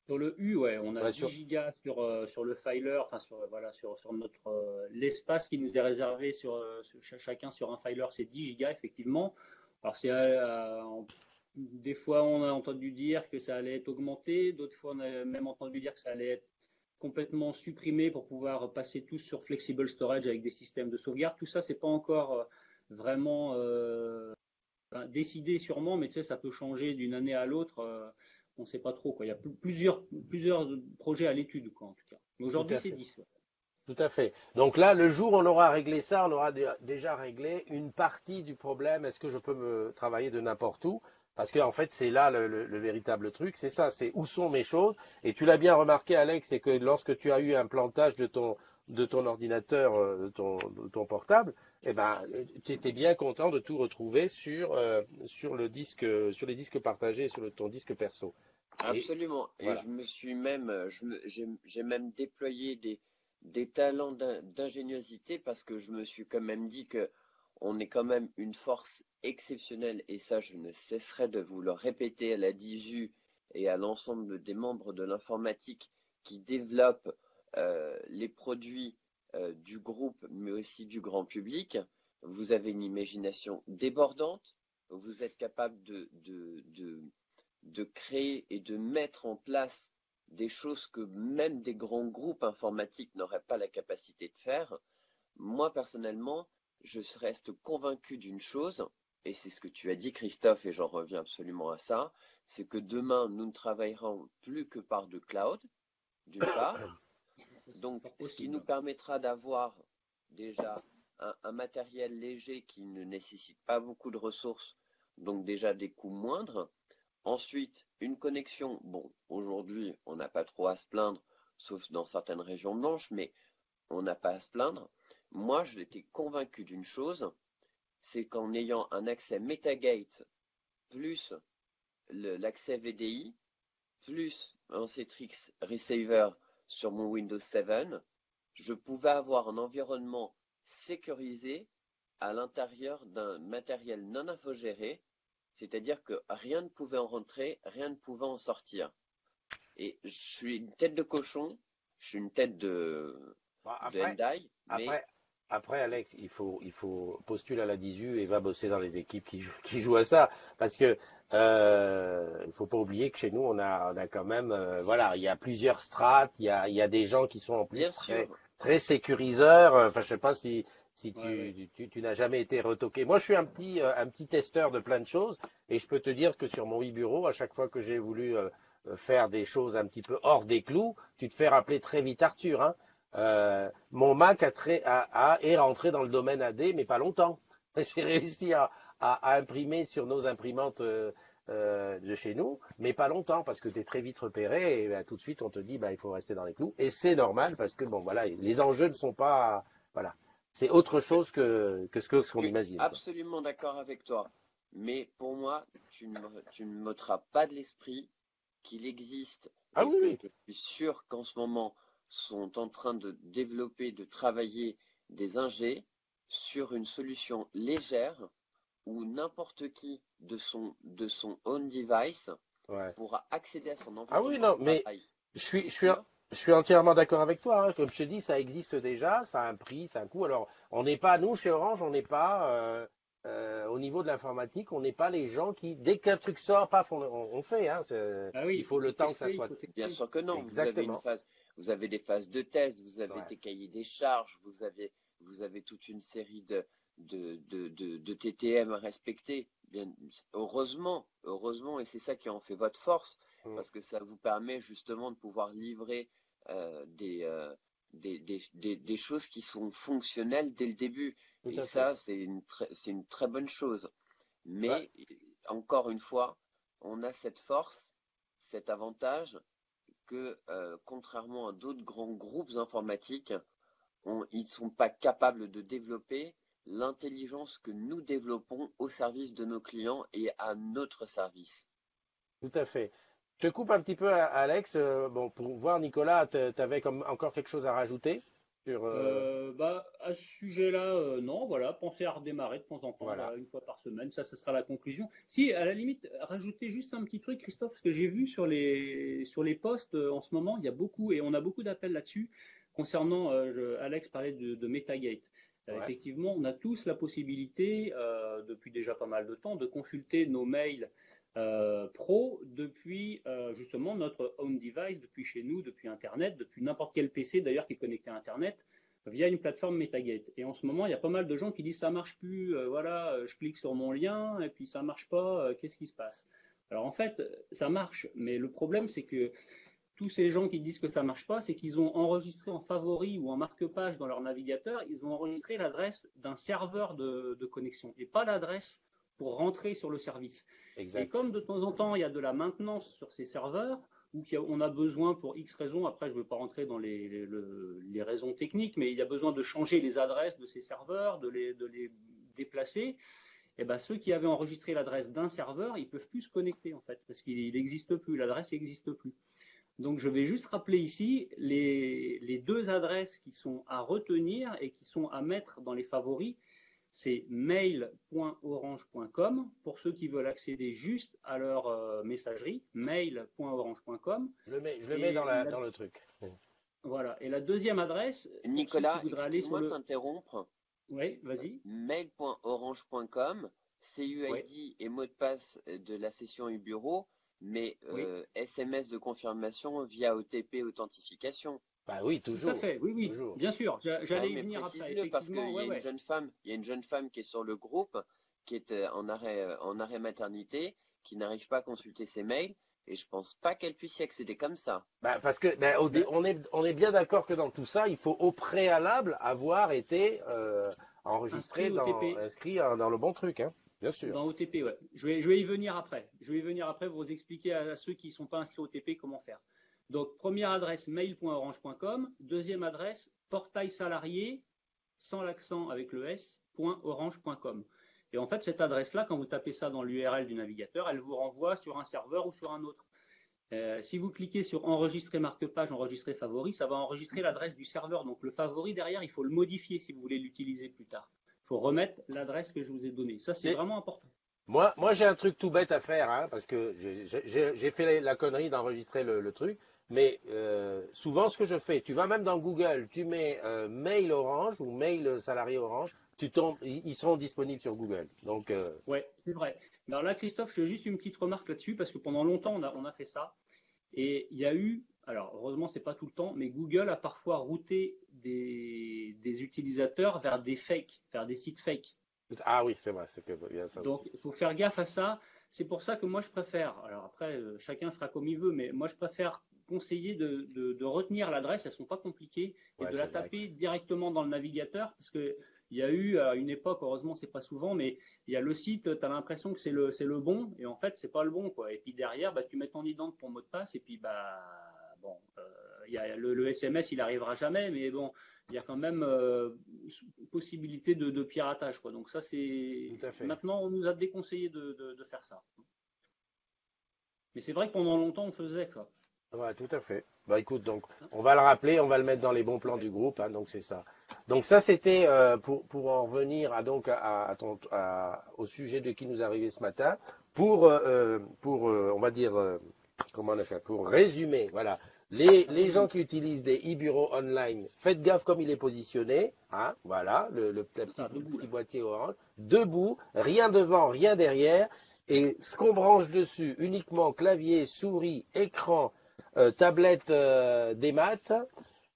Sur le U, ouais, on hein. a Ouais, 10 gigas sur le filer, enfin voilà, sur notre l'espace qui nous est réservé chacun sur un filer, c'est 10 gigas effectivement. Alors des fois on a entendu dire que ça allait être augmenté, d'autres fois on a même entendu dire que ça allait être complètement supprimé pour pouvoir passer tous sur flexible storage avec des systèmes de sauvegarde. Tout ça, c'est pas encore vraiment décidé sûrement, mais tu sais, ça peut changer d'une année à l'autre. On ne sait pas trop, quoi. Il y a plusieurs projets à l'étude, quoi, en tout cas. Mais tout aujourd'hui, à c'est fait. 10. Ouais. Tout à fait. Donc là, le jour où on aura réglé ça, on aura déjà réglé une partie du problème. Est-ce que je peux me travailler de n'importe où? Parce que en fait, c'est là le véritable truc, c'est ça, c'est où sont mes choses. Et tu l'as bien remarqué, Alex, c'est que lorsque tu as eu un plantage de ton ordinateur, de ton portable, eh ben, tu étais bien content de tout retrouver sur le disque, sur les disques partagés, ton disque perso. Et Absolument. Et voilà. je me suis même, j'ai même déployé des talents d'ingéniosité parce que je me suis quand même dit que on est quand même une force exceptionnelle et ça, je ne cesserai de vous le répéter à la DISU et à l'ensemble des membres de l'informatique qui développent les produits du groupe, mais aussi du grand public. Vous avez une imagination débordante. Vous êtes capable de créer et de mettre en place des choses que même des grands groupes informatiques n'auraient pas la capacité de faire. Moi, personnellement, je reste convaincu d'une chose, et c'est ce que tu as dit, Christophe, et j'en reviens absolument à ça, c'est que demain, nous ne travaillerons plus que par de cloud, d'une part. Ça, c'est Donc, fort ce qui possible. nous permettra d'avoir déjà un matériel léger qui ne nécessite pas beaucoup de ressources, donc déjà des coûts moindres. Ensuite, une connexion. Bon, aujourd'hui, on n'a pas trop à se plaindre, sauf dans certaines régions blanches, mais on n'a pas à se plaindre. Moi, je l'étais convaincu d'une chose, c'est qu'en ayant un accès Metagate plus l'accès VDI, plus un Citrix Receiver sur mon Windows 7, je pouvais avoir un environnement sécurisé à l'intérieur d'un matériel non infogéré, c'est-à-dire que rien ne pouvait en rentrer, rien ne pouvait en sortir. Et je suis une tête de cochon, je suis une tête Bon, de Hendai, mais Après, après, Alex, il faut postuler à la DISU et va bosser dans les équipes qui jouent à ça. Parce que il faut pas oublier que chez nous, on a quand même, voilà, il y a plusieurs strates, il y a des gens qui sont en plus bien très, sûr, très sécuriseurs. Enfin, je sais pas si Ouais, ouais. tu n'as jamais été retoqué. Moi, je suis un petit testeur de plein de choses et je peux te dire que sur mon e-bureau, à chaque fois que j'ai voulu faire des choses un petit peu hors des clous, tu te fais rappeler très vite Arthur, hein. Mon Mac est rentré dans le domaine AD, mais pas longtemps. J'ai réussi à imprimer sur nos imprimantes de chez nous, mais pas longtemps, parce que tu es très vite repéré et ben, tout de suite on te dit il faut rester dans les clous. Et c'est normal, parce que bon voilà, les enjeux ne sont pas. Voilà. C'est autre chose que ce qu'on je suis imagine, quoi. absolument d'accord avec toi. Mais pour moi, tu ne m'ôteras pas de l'esprit qu'il existe Ah et oui, que oui. je suis sûr qu'en ce moment sont en train de développer, de travailler des ingés sur une solution légère où n'importe qui de son own device Ouais. pourra accéder à son Ah oui, environnement non, de mais travail je suis, je suis, sûr. je suis entièrement d'accord avec toi, hein. Comme je te dis, ça existe déjà, ça a un prix, ça a un coût. Alors, on n'est pas, nous, chez Orange, on n'est pas, au niveau de l'informatique, on n'est pas les gens qui, dès qu'un truc sort, paf, on fait, hein. Ah oui, Il il faut faut le tout temps que ça tester, il soit. faut Bien tester. sûr que non, Exactement. vous avez des phases de test, vous avez Ouais. des cahiers des charges, vous avez toute une série de TTM à respecter. Bien, heureusement, et c'est ça qui en fait votre force, Mm. parce que ça vous permet justement de pouvoir livrer euh, des, euh, des choses qui sont fonctionnelles dès le début. Tout Et à fait. ça, c'est une très bonne chose. Bah, Mais encore une fois, on a cette force, cet avantage que, contrairement à d'autres grands groupes informatiques, ils ne sont pas capables de développer l'intelligence que nous développons au service de nos clients et à notre service. tout à fait. Je te coupe un petit peu, Alex. Bon, pour voir, Nicolas, tu avais encore quelque chose à rajouter sur. À ce sujet-là, non, voilà, pensez à redémarrer de temps en temps, Voilà. voilà, une fois par semaine, ça, ce sera la conclusion. Si, à la limite, rajouter juste un petit truc, Christophe, parce que j'ai vu sur les posts en ce moment, il y a beaucoup, et on a beaucoup d'appels là-dessus, concernant, Alex parlait de Metagate. Ouais. Effectivement, on a tous la possibilité, depuis déjà pas mal de temps, de consulter nos mails pro depuis justement notre home device, depuis chez nous, depuis Internet, depuis n'importe quel PC d'ailleurs qui est connecté à Internet via une plateforme Metagate. Et en ce moment, il y a pas mal de gens qui disent ça marche plus, voilà, je clique sur mon lien et puis ça marche pas, qu'est-ce qui se passe? Alors en fait, ça marche, mais le problème c'est que tous ces gens qui disent que ça marche pas, c'est qu'ils ont enregistré en favori ou en marque-page dans leur navigateur, ils ont enregistré l'adresse d'un serveur de connexion et pas l'adresse pour rentrer sur le service. Et Exact. comme de temps en temps, il y a de la maintenance sur ces serveurs, ou qu'on a besoin pour X raisons, après je ne veux pas rentrer dans les raisons techniques, mais il y a besoin de changer les adresses de ces serveurs, de les déplacer, et ben ceux qui avaient enregistré l'adresse d'un serveur, ils ne peuvent plus se connecter en fait, parce qu'il n'existe plus, l'adresse n'existe plus. Donc je vais juste rappeler ici les deux adresses qui sont à retenir et qui sont à mettre dans les favoris. C'est mail.orange.com pour ceux qui veulent accéder juste à leur messagerie, mail.orange.com. Je le mets Et dans le truc. voilà. Et la deuxième adresse, pour ceux qui Nicolas, voudraient aller sur excuse-moi de le... t'interrompre. Oui, vas-y. Mail.orange.com, Oui, CUID et mot de passe de la session e-bureau, mais oui. SMS de confirmation via OTP authentification. Bah oui, Tout à toujours. fait. Oui, oui. Toujours. Bien sûr. Ah J'allais oui, y mais venir après. précise-le parce qu'il Effectivement, y ouais, a une ouais. jeune femme, il y a une jeune femme qui est sur le groupe, qui est en arrêt maternité, qui n'arrive pas à consulter ses mails, et je pense pas qu'elle puisse y accéder comme ça. Bah, parce que Ben, on est bien d'accord que dans tout ça, il faut au préalable avoir été inscrit enregistré au TP. inscrit dans le bon truc, hein. Bien sûr. Dans OTP, ouais. Je vais y venir après. Je vais y venir après pour vous expliquer à ceux qui ne sont pas inscrits au OTP comment faire. Donc, première adresse mail.orange.com. Deuxième adresse portail salarié, sans l'accent avec le s.orange.com. Et en fait, cette adresse-là, quand vous tapez ça dans l'URL du navigateur, elle vous renvoie sur un serveur ou sur un autre. Si vous cliquez sur enregistrer marque-page, enregistrer favori, ça va enregistrer l'adresse du serveur. Donc le favori derrière, il faut le modifier si vous voulez l'utiliser plus tard. Il faut remettre l'adresse que je vous ai donnée. Ça, c'est Et vraiment important. moi j'ai un truc tout bête à faire, hein, parce que j'ai fait la connerie d'enregistrer le truc. Mais souvent, ce que je fais, tu vas même dans Google, tu mets mail Orange ou mail salarié Orange, tu tombes, ils seront disponibles sur Google. Donc, Ouais, c'est vrai. Alors là, Christophe, je fais juste une petite remarque là-dessus parce que pendant longtemps, on a fait ça. Et il y a eu, alors heureusement, c'est pas tout le temps, mais Google a parfois routé des utilisateurs vers des fakes, vers des sites fakes. ah oui, c'est vrai, il y a ça Donc, aussi. il faut faire gaffe à ça. C'est pour ça que moi, je préfère, alors après, chacun fera comme il veut, mais moi, je préfère conseiller de retenir l'adresse, elles ne sont pas compliquées, et Ouais, de la c'est vrai. taper directement dans le navigateur, parce que il y a eu à une époque, heureusement, c'est pas souvent, mais il y a le site, tu as l'impression que c'est le bon, et en fait, c'est pas le bon, quoi. Et puis derrière, bah, tu mets ton identité, ton mot de passe, et puis, bah, bon, il y a le SMS, il arrivera jamais, mais bon, il y a quand même possibilité de piratage, quoi. Donc ça, c'est Tout à fait. maintenant on nous a déconseillé de faire ça. Mais c'est vrai que pendant longtemps on faisait quoi. Ouais, tout à fait. Bah écoute, donc on va le rappeler, on va le mettre dans les bons plans du groupe, hein, donc c'est ça. Donc ça c'était pour en revenir au sujet de qui nous arrivait ce matin, on va dire comment on a fait, pour résumer, voilà. Les gens qui utilisent des e-bureaux online, faites gaffe comme il est positionné, hein, voilà, C'est ça, debout petit là. boîtier orange, debout, rien devant, rien derrière, et ce qu'on branche dessus, uniquement clavier, souris, écran, tablette des maths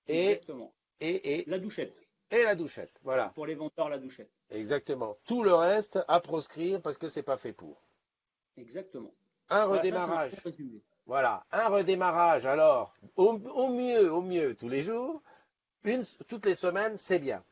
et, Exactement. et, La douchette. et la douchette. Voilà, Pour les vendeurs, la douchette. exactement. Tout le reste à proscrire parce que c'est pas fait pour. Exactement. Un Voilà, ça c'est un bon redémarrage. résumé. Voilà, un redémarrage. Alors, au mieux, tous les jours, toutes les semaines, c'est bien.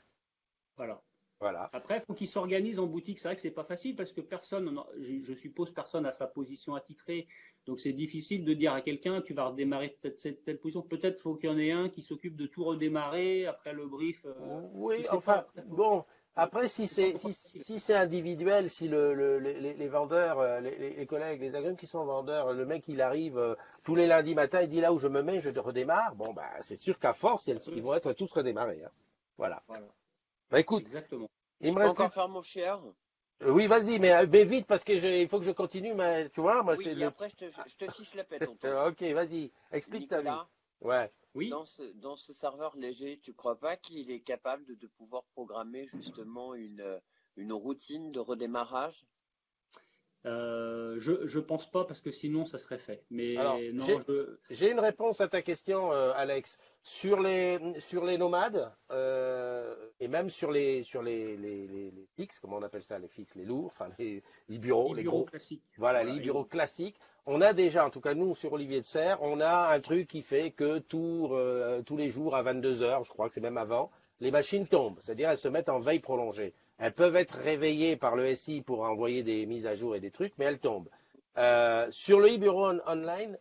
Voilà. Voilà. Après, il faut qu'ils s'organisent en boutique. C'est vrai que c'est pas facile parce que personne, je suppose, personne à sa position attitrée. Donc c'est difficile de dire à quelqu'un, tu vas redémarrer peut-être cette telle position. Peut-être faut qu'il y en ait un qui s'occupe de tout redémarrer après le brief. Je Oui, sais pas. enfin, Après, bon. Après, c'est pas encore facile. si c'est individuel, si les vendeurs, les collègues, les agents qui sont vendeurs, le mec il arrive tous les lundis matin, il dit là où je me mets, je redémarre. Bon, bah, c'est sûr qu'à force, ils vont être tous redémarrés, hein. Voilà. Voilà, Bah, écoute, exactement. il Je me peux reste plus. encore faire mon share? Oui, vas-y, mais vite parce que il faut que je continue. Mais tu vois, moi, c'est Oui, et le. après je te fiche la paix, tonton. Ok, vas-y, explique ta vie. Nicolas, Ouais. Oui. dans ce serveur léger, tu crois pas qu'il est capable de pouvoir programmer justement une routine de redémarrage? Je pense pas parce que sinon ça serait fait. Alors, Mais non, j'ai une réponse à ta question, Alex. Sur les nomades, et même les fixes, comment on appelle ça, les fixes, les lourds, enfin les bureaux, les e-bureau gros, classique. voilà, les Voilà. bureaux classiques, on a déjà, en tout cas nous, sur Olivier de Serres, on a un truc qui fait que tous les jours à 22 heures, je crois que c'est même avant, les machines tombent, c'est-à-dire elles se mettent en veille prolongée. Elles peuvent être réveillées par le SI pour envoyer des mises à jour et des trucs, mais elles tombent. Sur le e-bureau online,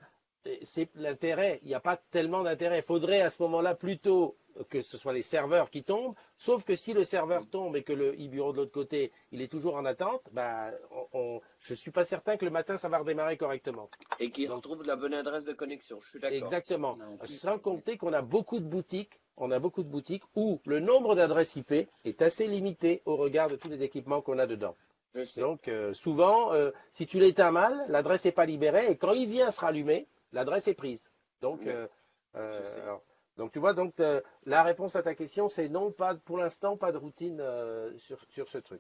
c'est l'intérêt. Il n'y a pas tellement d'intérêt. Il faudrait à ce moment-là plutôt que ce soit les serveurs qui tombent. Sauf que si le serveur tombe et que le e-bureau de l'autre côté, il est toujours en attente, ben, je ne suis pas certain que le matin, ça va redémarrer correctement. Et qui Donc, retrouve la bonne adresse de connexion, je suis d'accord. exactement. Non, en plus, Sans compter qu'on a beaucoup de boutiques. On a beaucoup de boutiques où le nombre d'adresses IP est assez limité au regard de tous les équipements qu'on a dedans. Je sais. Donc, souvent, si tu l'éteins mal, l'adresse n'est pas libérée et quand il vient se rallumer, l'adresse est prise. Donc, Oui, je sais. alors, donc tu vois, donc la réponse à ta question, c'est non, pas pour l'instant, pas de routine sur ce truc.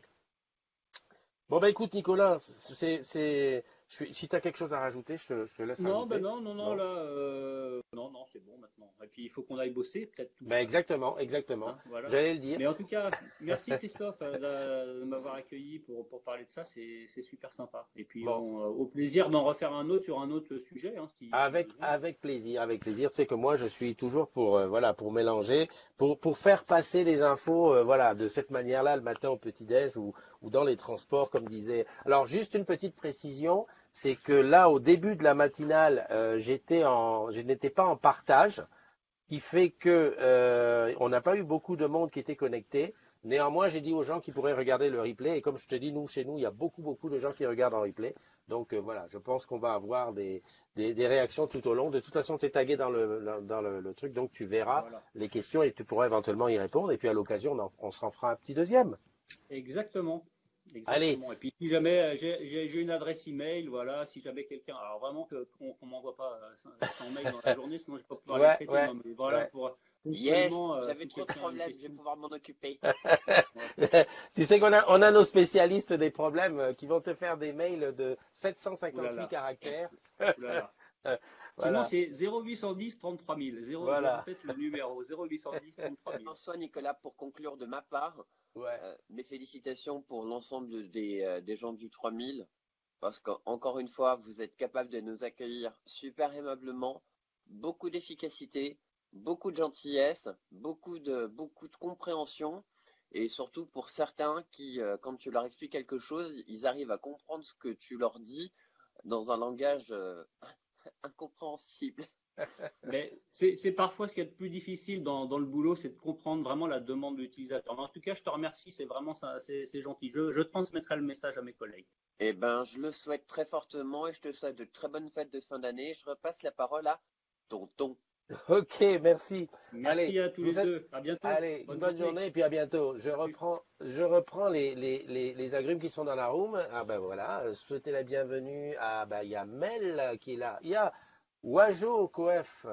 Bon, bah écoute, Nicolas, si tu as quelque chose à rajouter, je te laisse non, ben rajouter. non, non, non, Non? là, non, non, c'est bon maintenant. Et puis il faut qu'on aille bosser, peut-être tous. Ben exactement, exactement. Hein, voilà. J'allais le dire. Mais en tout cas, merci Christophe de m'avoir accueilli pour parler de ça, c'est super sympa. Et puis Bon, au plaisir d'en refaire un autre sur un autre sujet, hein, si besoin. avec plaisir, avec plaisir. Tu sais que moi, je suis toujours pour, voilà, pour mélanger, pour faire passer les infos, voilà, de cette manière-là, le matin au petit-déj ou dans les transports, comme disait. Alors, juste une petite précision, c'est que là, au début de la matinale, je n'étais pas en partage, qui fait que on n'a pas eu beaucoup de monde qui était connecté. Néanmoins, j'ai dit aux gens qui pourraient regarder le replay. Et comme je te dis, nous, chez nous, il y a beaucoup de gens qui regardent en replay. Donc voilà, je pense qu'on va avoir des réactions tout au long. De toute façon, tu es tagué dans le truc, donc tu verras Voilà. les questions et tu pourras éventuellement y répondre. Et puis à l'occasion, on s'en fera un petit deuxième. Exactement. Allez, Exactement. Et puis si jamais j'ai une adresse email, voilà, si jamais quelqu'un, alors vraiment qu'on m'envoie pas 100 mails dans la journée, sinon je vais pas pouvoir les ouais, traiter. ouais, Non, mais voilà, ouais. pour Yes, ponctuellement, j'avais si trop de quelqu'un a une problèmes, je vais question. pouvoir m'en occuper. Voilà. Tu sais qu'on a nos spécialistes des problèmes qui vont te faire des mails de Ouh là 758 là, caractères. ouh là là. Sinon Voilà, c'est 0810 33 000. Je voilà. répète le numéro 0810 33 000. François, Nicolas, pour conclure de ma part, Ouais. mes félicitations pour l'ensemble des gens du 3000, parce qu'encore une fois, vous êtes capable de nous accueillir super aimablement, beaucoup d'efficacité, beaucoup de gentillesse, beaucoup de compréhension, et surtout pour certains qui, quand tu leur expliques quelque chose, ils arrivent à comprendre ce que tu leur dis dans un langage incompréhensible. Mais c'est parfois ce qui est le plus difficile dans le boulot, c'est de comprendre vraiment la demande de l'utilisateur. Mais en tout cas, je te remercie, c'est vraiment ça, c'est gentil. Je transmettrai le message à mes collègues. Eh ben, je le souhaite très fortement et je te souhaite de très bonnes fêtes de fin d'année. Je repasse la parole à tonton. Ok, merci. Merci Allez, à tous je vous les souhaite, deux. À bientôt. allez, une Bonne bonne journée. journée et puis à bientôt. Salut. Je reprends les agrumes qui sont dans la room. Ah ben voilà, souhaitez la bienvenue à, ben, il y a Mel qui est là. Il y a Wajo Coef.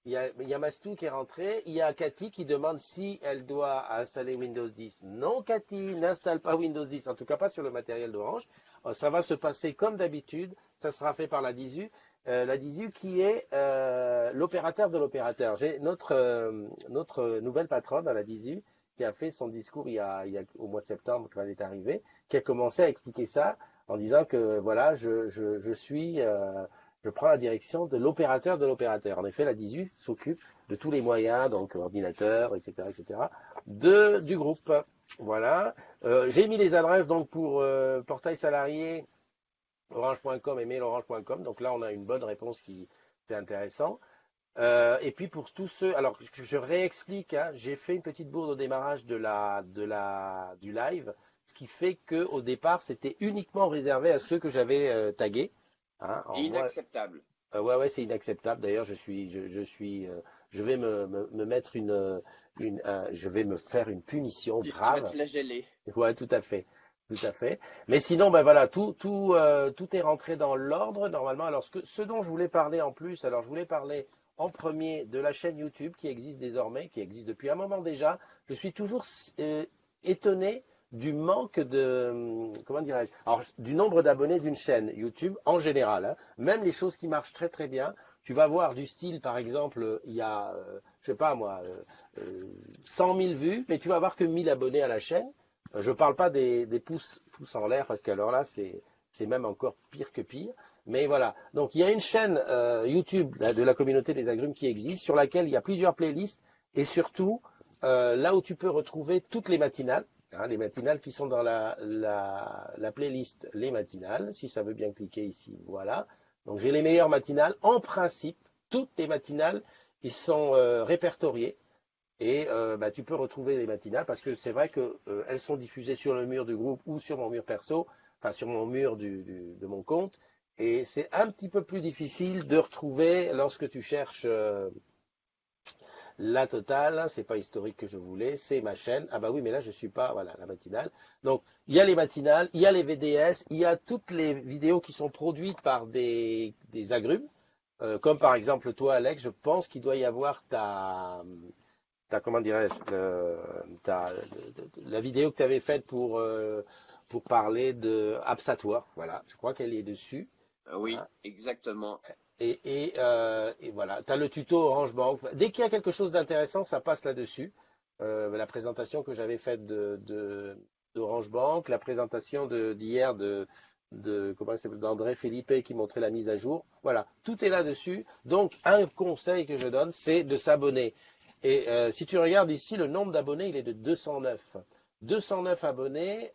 Il y a Mastou qui est rentré. Il y a Cathy qui demande si elle doit installer Windows 10. Non, Cathy, n'installe pas Windows 10, en tout cas pas sur le matériel d'Orange. Ça va se passer comme d'habitude. Ça sera fait par la DISU qui est l'opérateur de l'opérateur. J'ai notre nouvelle patronne à la DISU qui a fait son discours au mois de septembre quand elle est arrivée, qui a commencé à expliquer ça en disant que voilà, je prends la direction de l'opérateur de l'opérateur. En effet, la DISU s'occupe de tous les moyens, donc ordinateur, etc., etc., du groupe. Voilà. J'ai mis les adresses donc pour portail salarié orange.com et mailorange.com. Donc là, on a une bonne réponse qui c'est intéressant. Et puis pour tous ceux, alors je réexplique, hein, j'ai fait une petite bourde au démarrage du live, ce qui fait que au départ, c'était uniquement réservé à ceux que j'avais tagués. Hein. Alors moi, Inacceptable. ouais, ouais, c'est inacceptable. D'ailleurs, je vais me mettre je vais me faire une punition Tu vas grave. te flageller. Ouais, tout à fait, tout à fait. Mais sinon, ben voilà, tout est rentré dans l'ordre normalement. Alors, ce dont je voulais parler en plus, alors je voulais parler en premier de la chaîne YouTube qui existe désormais, qui existe depuis un moment déjà. Je suis toujours étonné du manque comment dirais-je, alors du nombre d'abonnés d'une chaîne YouTube en général, hein. Même les choses qui marchent très très bien. Tu vas voir du style, par exemple, il y a, je sais pas moi, 100 000 vues, mais tu vas avoir que 1000 abonnés à la chaîne. Je ne parle pas des pouces en l'air, parce qu'alors là, c'est même encore pire que pire. Mais voilà. Donc, il y a une chaîne YouTube là, de la communauté des agrumes qui existe, sur laquelle il y a plusieurs playlists, et surtout, là où tu peux retrouver toutes les matinales, hein, les matinales qui sont dans la playlist Les Matinales, si ça veut bien cliquer ici, voilà. Donc, j'ai les meilleures matinales. En principe, toutes les matinales, qui sont répertoriées. Et bah, tu peux retrouver les matinales parce que c'est vrai qu'elles sont diffusées sur le mur du groupe ou sur mon mur perso, enfin sur mon mur de mon compte. Et c'est un petit peu plus difficile de retrouver lorsque tu cherches la totale. C'est pas historique que je voulais, c'est ma chaîne. Ah bah oui, mais là je suis pas, voilà, la matinale. Donc il y a les matinales, il y a les VDS, il y a toutes les vidéos qui sont produites par des agrumes. Comme par exemple toi, Alex, je pense qu'il doit y avoir comment dirais-je, la vidéo que tu avais faite pour parler de Absatoire. Voilà, je crois qu'elle est dessus. Oui, Hein. exactement. Et voilà, tu as le tuto Orange Bank. Dès qu'il y a quelque chose d'intéressant, ça passe là-dessus. La présentation que j'avais faite d'Orange Bank, la présentation d'hier comment il s'appelle, d'André Felipe qui montrait la mise à jour. Voilà, tout est là-dessus. Donc, un conseil que je donne, c'est de s'abonner. Et si tu regardes ici, le nombre d'abonnés, il est de 209. 209 abonnés,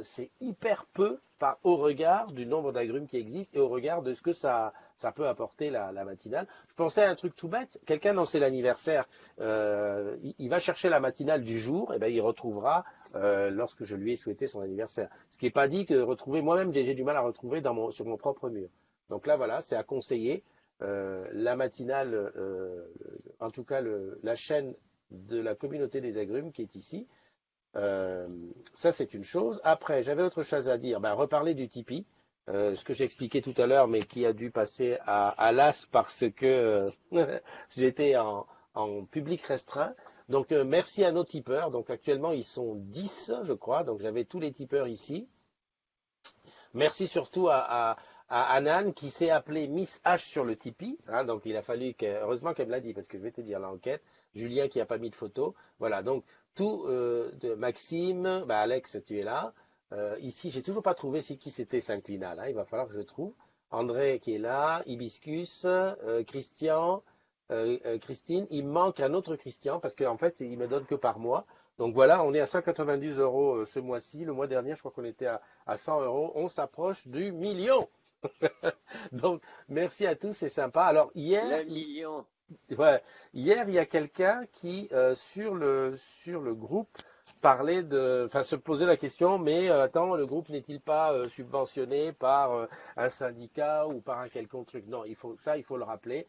c'est hyper peu au regard du nombre d'agrumes qui existent et au regard de ce que ça peut apporter la matinale. Je pensais à un truc tout bête. Quelqu'un dont c'est l'anniversaire, il va chercher la matinale du jour, et ben il retrouvera lorsque je lui ai souhaité son anniversaire. Ce qui n'est pas dit que retrouver, moi-même j'ai du mal à retrouver sur mon propre mur. Donc là voilà, c'est à conseiller. La matinale, en tout cas la chaîne de la communauté des agrumes qui est ici. Ça, c'est une chose. Après, j'avais autre chose à dire. Ben, reparler du Tipeee, ce que j'expliquais tout à l'heure, mais qui a dû passer à l'as parce que j'étais en public restreint. Donc, merci à nos tipeurs. Donc, actuellement, ils sont 10, je crois. Donc, j'avais tous les tipeurs ici. Merci surtout à Anan qui s'est appelée Miss H sur le Tipeee. Hein, donc il a fallu heureusement qu'elle me l'a dit parce que je vais te dire l'enquête. Julien qui n'a pas mis de photo. Voilà, donc tout de Maxime, bah Alex, tu es là. Ici, j'ai toujours pas trouvé qui c'était S'inclina là. Il va falloir que je trouve. André qui est là, Hibiscus, Christian, Christine. Il me manque un autre Christian parce qu'en fait, il me donne que par mois. Donc voilà, on est à 190 € ce mois-ci. Le mois dernier, je crois qu'on était à 100 €. On s'approche du million. Donc, merci à tous, c'est sympa. Alors, Le million. ouais, hier, il y a quelqu'un qui, sur le groupe, se posait la question, mais attends, le groupe n'est-il pas subventionné par un syndicat ou par un quelconque truc? Non, il faut le rappeler.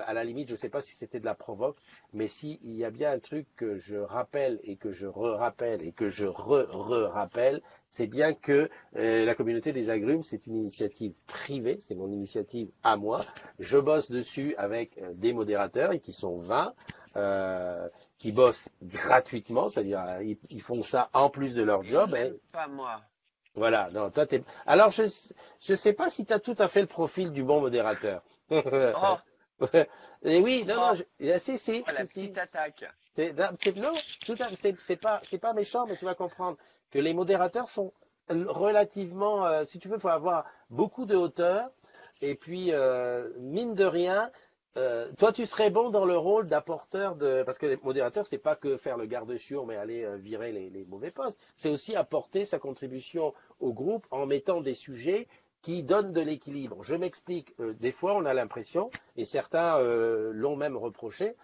À la limite, je ne sais pas si c'était de la provoque, mais si il y a bien un truc que je rappelle et que je re-rappelle et que je re-rappelle, c'est bien que la communauté des agrumes, c'est une initiative privée, c'est mon initiative à moi. Je bosse dessus avec des modérateurs, et qui sont 20, qui bossent gratuitement, c'est-à-dire ils font ça en plus de leur Et job. même pas moi. Voilà, non, toi t'es. Alors je sais pas si tu as tout à fait le profil du bon modérateur. Oh, Et oui, non, non, oh, oh, la si. petite attaque. Non, c'est pas méchant, mais tu vas comprendre que les modérateurs sont relativement, si tu veux, faut avoir beaucoup de hauteur. Et puis, mine de rien, toi, tu serais bon dans le rôle d'apporteur de, parce que les modérateurs, c'est pas que faire le garde-chiot, mais aller virer les mauvais postes. C'est aussi apporter sa contribution au groupe en mettant des sujets qui donnent de l'équilibre. Je m'explique. Des fois, on a l'impression, et certains l'ont même reproché,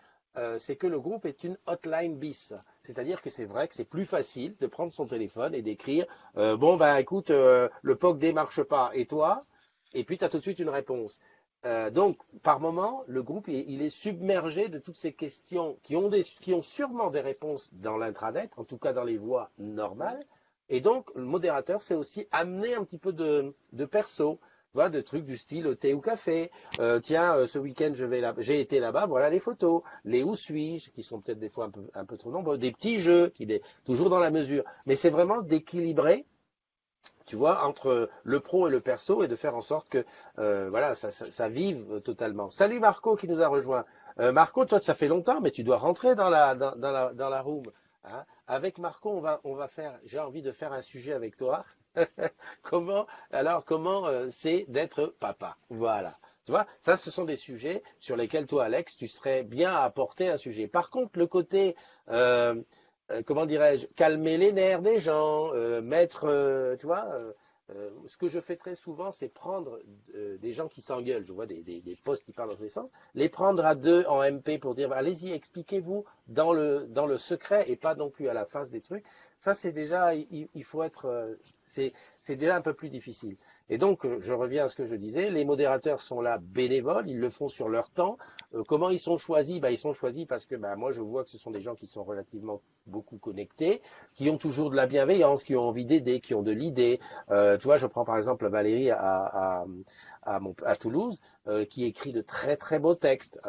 c'est que le groupe est une hotline bis. C'est-à-dire que c'est vrai que c'est plus facile de prendre son téléphone et d'écrire bon, ben écoute, le POC ne marche pas, et toi? Et puis tu as tout de suite une réponse. Donc, par moment, le groupe, il est submergé de toutes ces questions qui ont sûrement des réponses dans l'intranet, en tout cas dans les voies normales. Et donc, le modérateur, c'est aussi amener un petit peu de perso, tu vois, de trucs du style thé ou café. Tiens, ce week-end, j'ai été là-bas, voilà les photos. Les où suis-je, qui sont peut-être des fois un peu trop nombreux. Des petits jeux, toujours dans la mesure. Mais c'est vraiment d'équilibrer, tu vois, entre le pro et le perso, et de faire en sorte que voilà, ça vive totalement. Salut Marco qui nous a rejoint. Marco, toi, ça fait longtemps, mais tu dois rentrer dans la room. Hein. Avec Marco, j'ai envie de faire un sujet avec toi. Comment c'est d'être papa? Voilà. Tu vois, ça, ce sont des sujets sur lesquels toi, Alex, tu serais bien à apporter un sujet. Par contre, le côté euh, comment dirais-je, calmer les nerfs des gens, mettre, tu vois, ce que je fais très souvent, c'est prendre des gens qui s'engueulent, je vois des posts qui parlent dans tous les sens, les prendre à deux en MP pour dire, allez-y, expliquez-vous dans le secret et pas non plus à la face des trucs. Ça, c'est déjà, il faut être, c'est déjà un peu plus difficile. Et donc, je reviens à ce que je disais, les modérateurs sont là bénévoles, ils le font sur leur temps. Comment ils sont choisis? Ils sont choisis parce que moi, je vois que ce sont des gens qui sont relativement beaucoup connectés, qui ont toujours de la bienveillance, qui ont envie d'aider, qui ont de l'idée. Tu vois, je prends par exemple Valérie à Toulouse, qui écrit de très très beaux textes.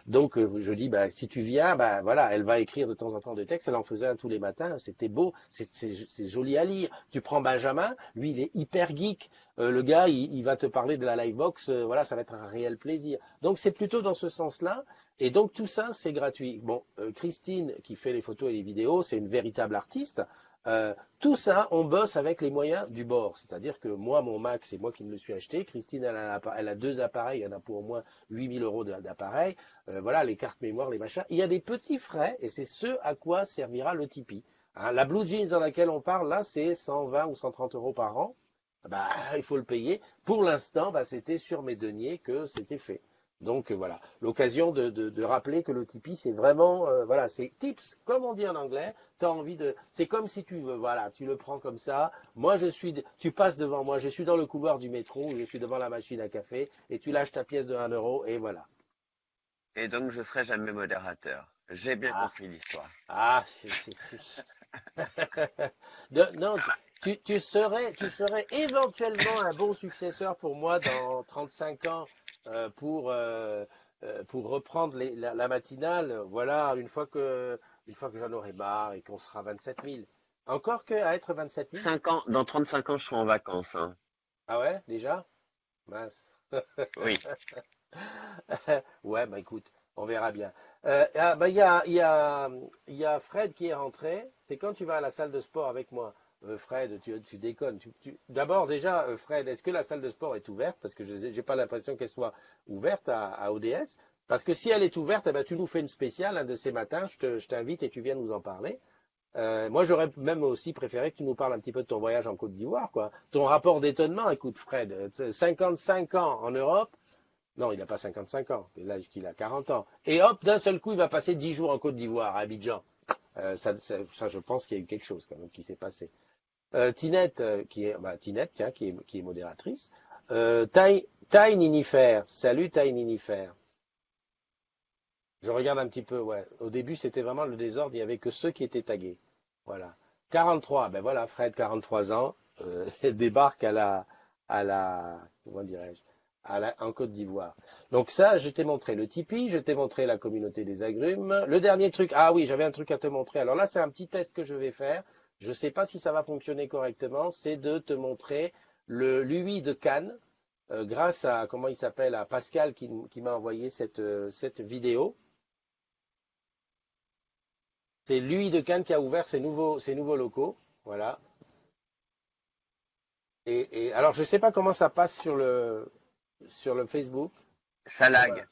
Donc je dis, si tu viens, voilà, elle va écrire de temps en temps des textes. Elle en faisait un tous les matins. C'était beau, c'est joli à lire. Tu prends Benjamin, lui, il est hyper geek. Le gars, il va te parler de la Livebox. Voilà, ça va être un réel plaisir. Donc c'est plutôt dans ce sens-là. Et donc tout ça, c'est gratuit. Bon, Christine, qui fait les photos et les vidéos, c'est une véritable artiste. Tout ça, on bosse avec les moyens du bord. C'est-à-dire que moi, mon Mac, c'est moi qui me le suis acheté. Christine, elle a deux appareils, elle a pour au moins 8 000 euros d'appareil. Voilà, les cartes mémoire, les machins. Il y a des petits frais, et c'est ce à quoi servira le Tipeee. Hein, la Blue Jeans dans laquelle on parle, là, c'est 120 ou 130 euros par an. Il faut le payer. Pour l'instant, c'était sur mes deniers que c'était fait. Donc voilà, l'occasion de rappeler que le Tipeee, c'est vraiment, voilà, c'est tips, comme on dit en anglais. T'as envie de, c'est comme si tu veux, voilà, tu le prends comme ça. Moi, tu passes devant moi, je suis dans le couloir du métro, je suis devant la machine à café, et tu lâches ta pièce de 1 euro, et voilà. Et donc, je serai jamais modérateur. J'ai bien Ah, compris l'histoire. ah, non, tu serais éventuellement un bon successeur pour moi dans 35 ans pour reprendre la matinale. Voilà, une fois que j'en aurai marre et qu'on sera 27 000. Encore que à être 27 000. 5 ans, dans 35 ans, je serai en vacances, hein. Ah ouais, déjà? Mince. Oui. Ouais, écoute, on verra bien. Il y a Fred qui est rentré. C'est quand tu vas à la salle de sport avec moi. Fred, tu déconnes. D'abord, déjà, Fred, est-ce que la salle de sport est ouverte? Parce que je n'ai pas l'impression qu'elle soit ouverte à ODS. Parce que si elle est ouverte, eh ben, tu nous fais une spéciale un de ces matins. Je t'invite et tu viens nous en parler. Moi, j'aurais même aussi préféré que tu nous parles un petit peu de ton voyage en Côte d'Ivoire, quoi. Ton rapport d'étonnement, écoute, Fred, 55 ans en Europe. Non, il n'a pas 55 ans. L'âge qu'il a 40 ans. Et hop, d'un seul coup, il va passer 10 jours en Côte d'Ivoire, à Abidjan. Ça, je pense qu'il y a eu quelque chose quand même qui s'est passé. Tinette, Tinette, tiens, qui est modératrice. Tai Ninifer. Salut Tai Ninifer. Je regarde un petit peu, ouais. Au début, c'était vraiment le désordre, il n'y avait que ceux qui étaient tagués. Voilà. 43, ben voilà, Fred, 43 ans, débarque comment dirais-je, en Côte d'Ivoire. Donc ça, je t'ai montré le Tipeee, je t'ai montré la communauté des agrumes. Le dernier truc, ah oui, j'avais un truc à te montrer. Alors là, c'est un petit test que je vais faire. Je ne sais pas si ça va fonctionner correctement. C'est de te montrer l'UI de Cannes, grâce à, comment il s'appelle, à Pascal qui m'a envoyé cette vidéo. C'est l'UI de Cannes qui a ouvert ses nouveaux locaux. Voilà. Et alors, je ne sais pas comment ça passe sur le Facebook. Ça On va- lag.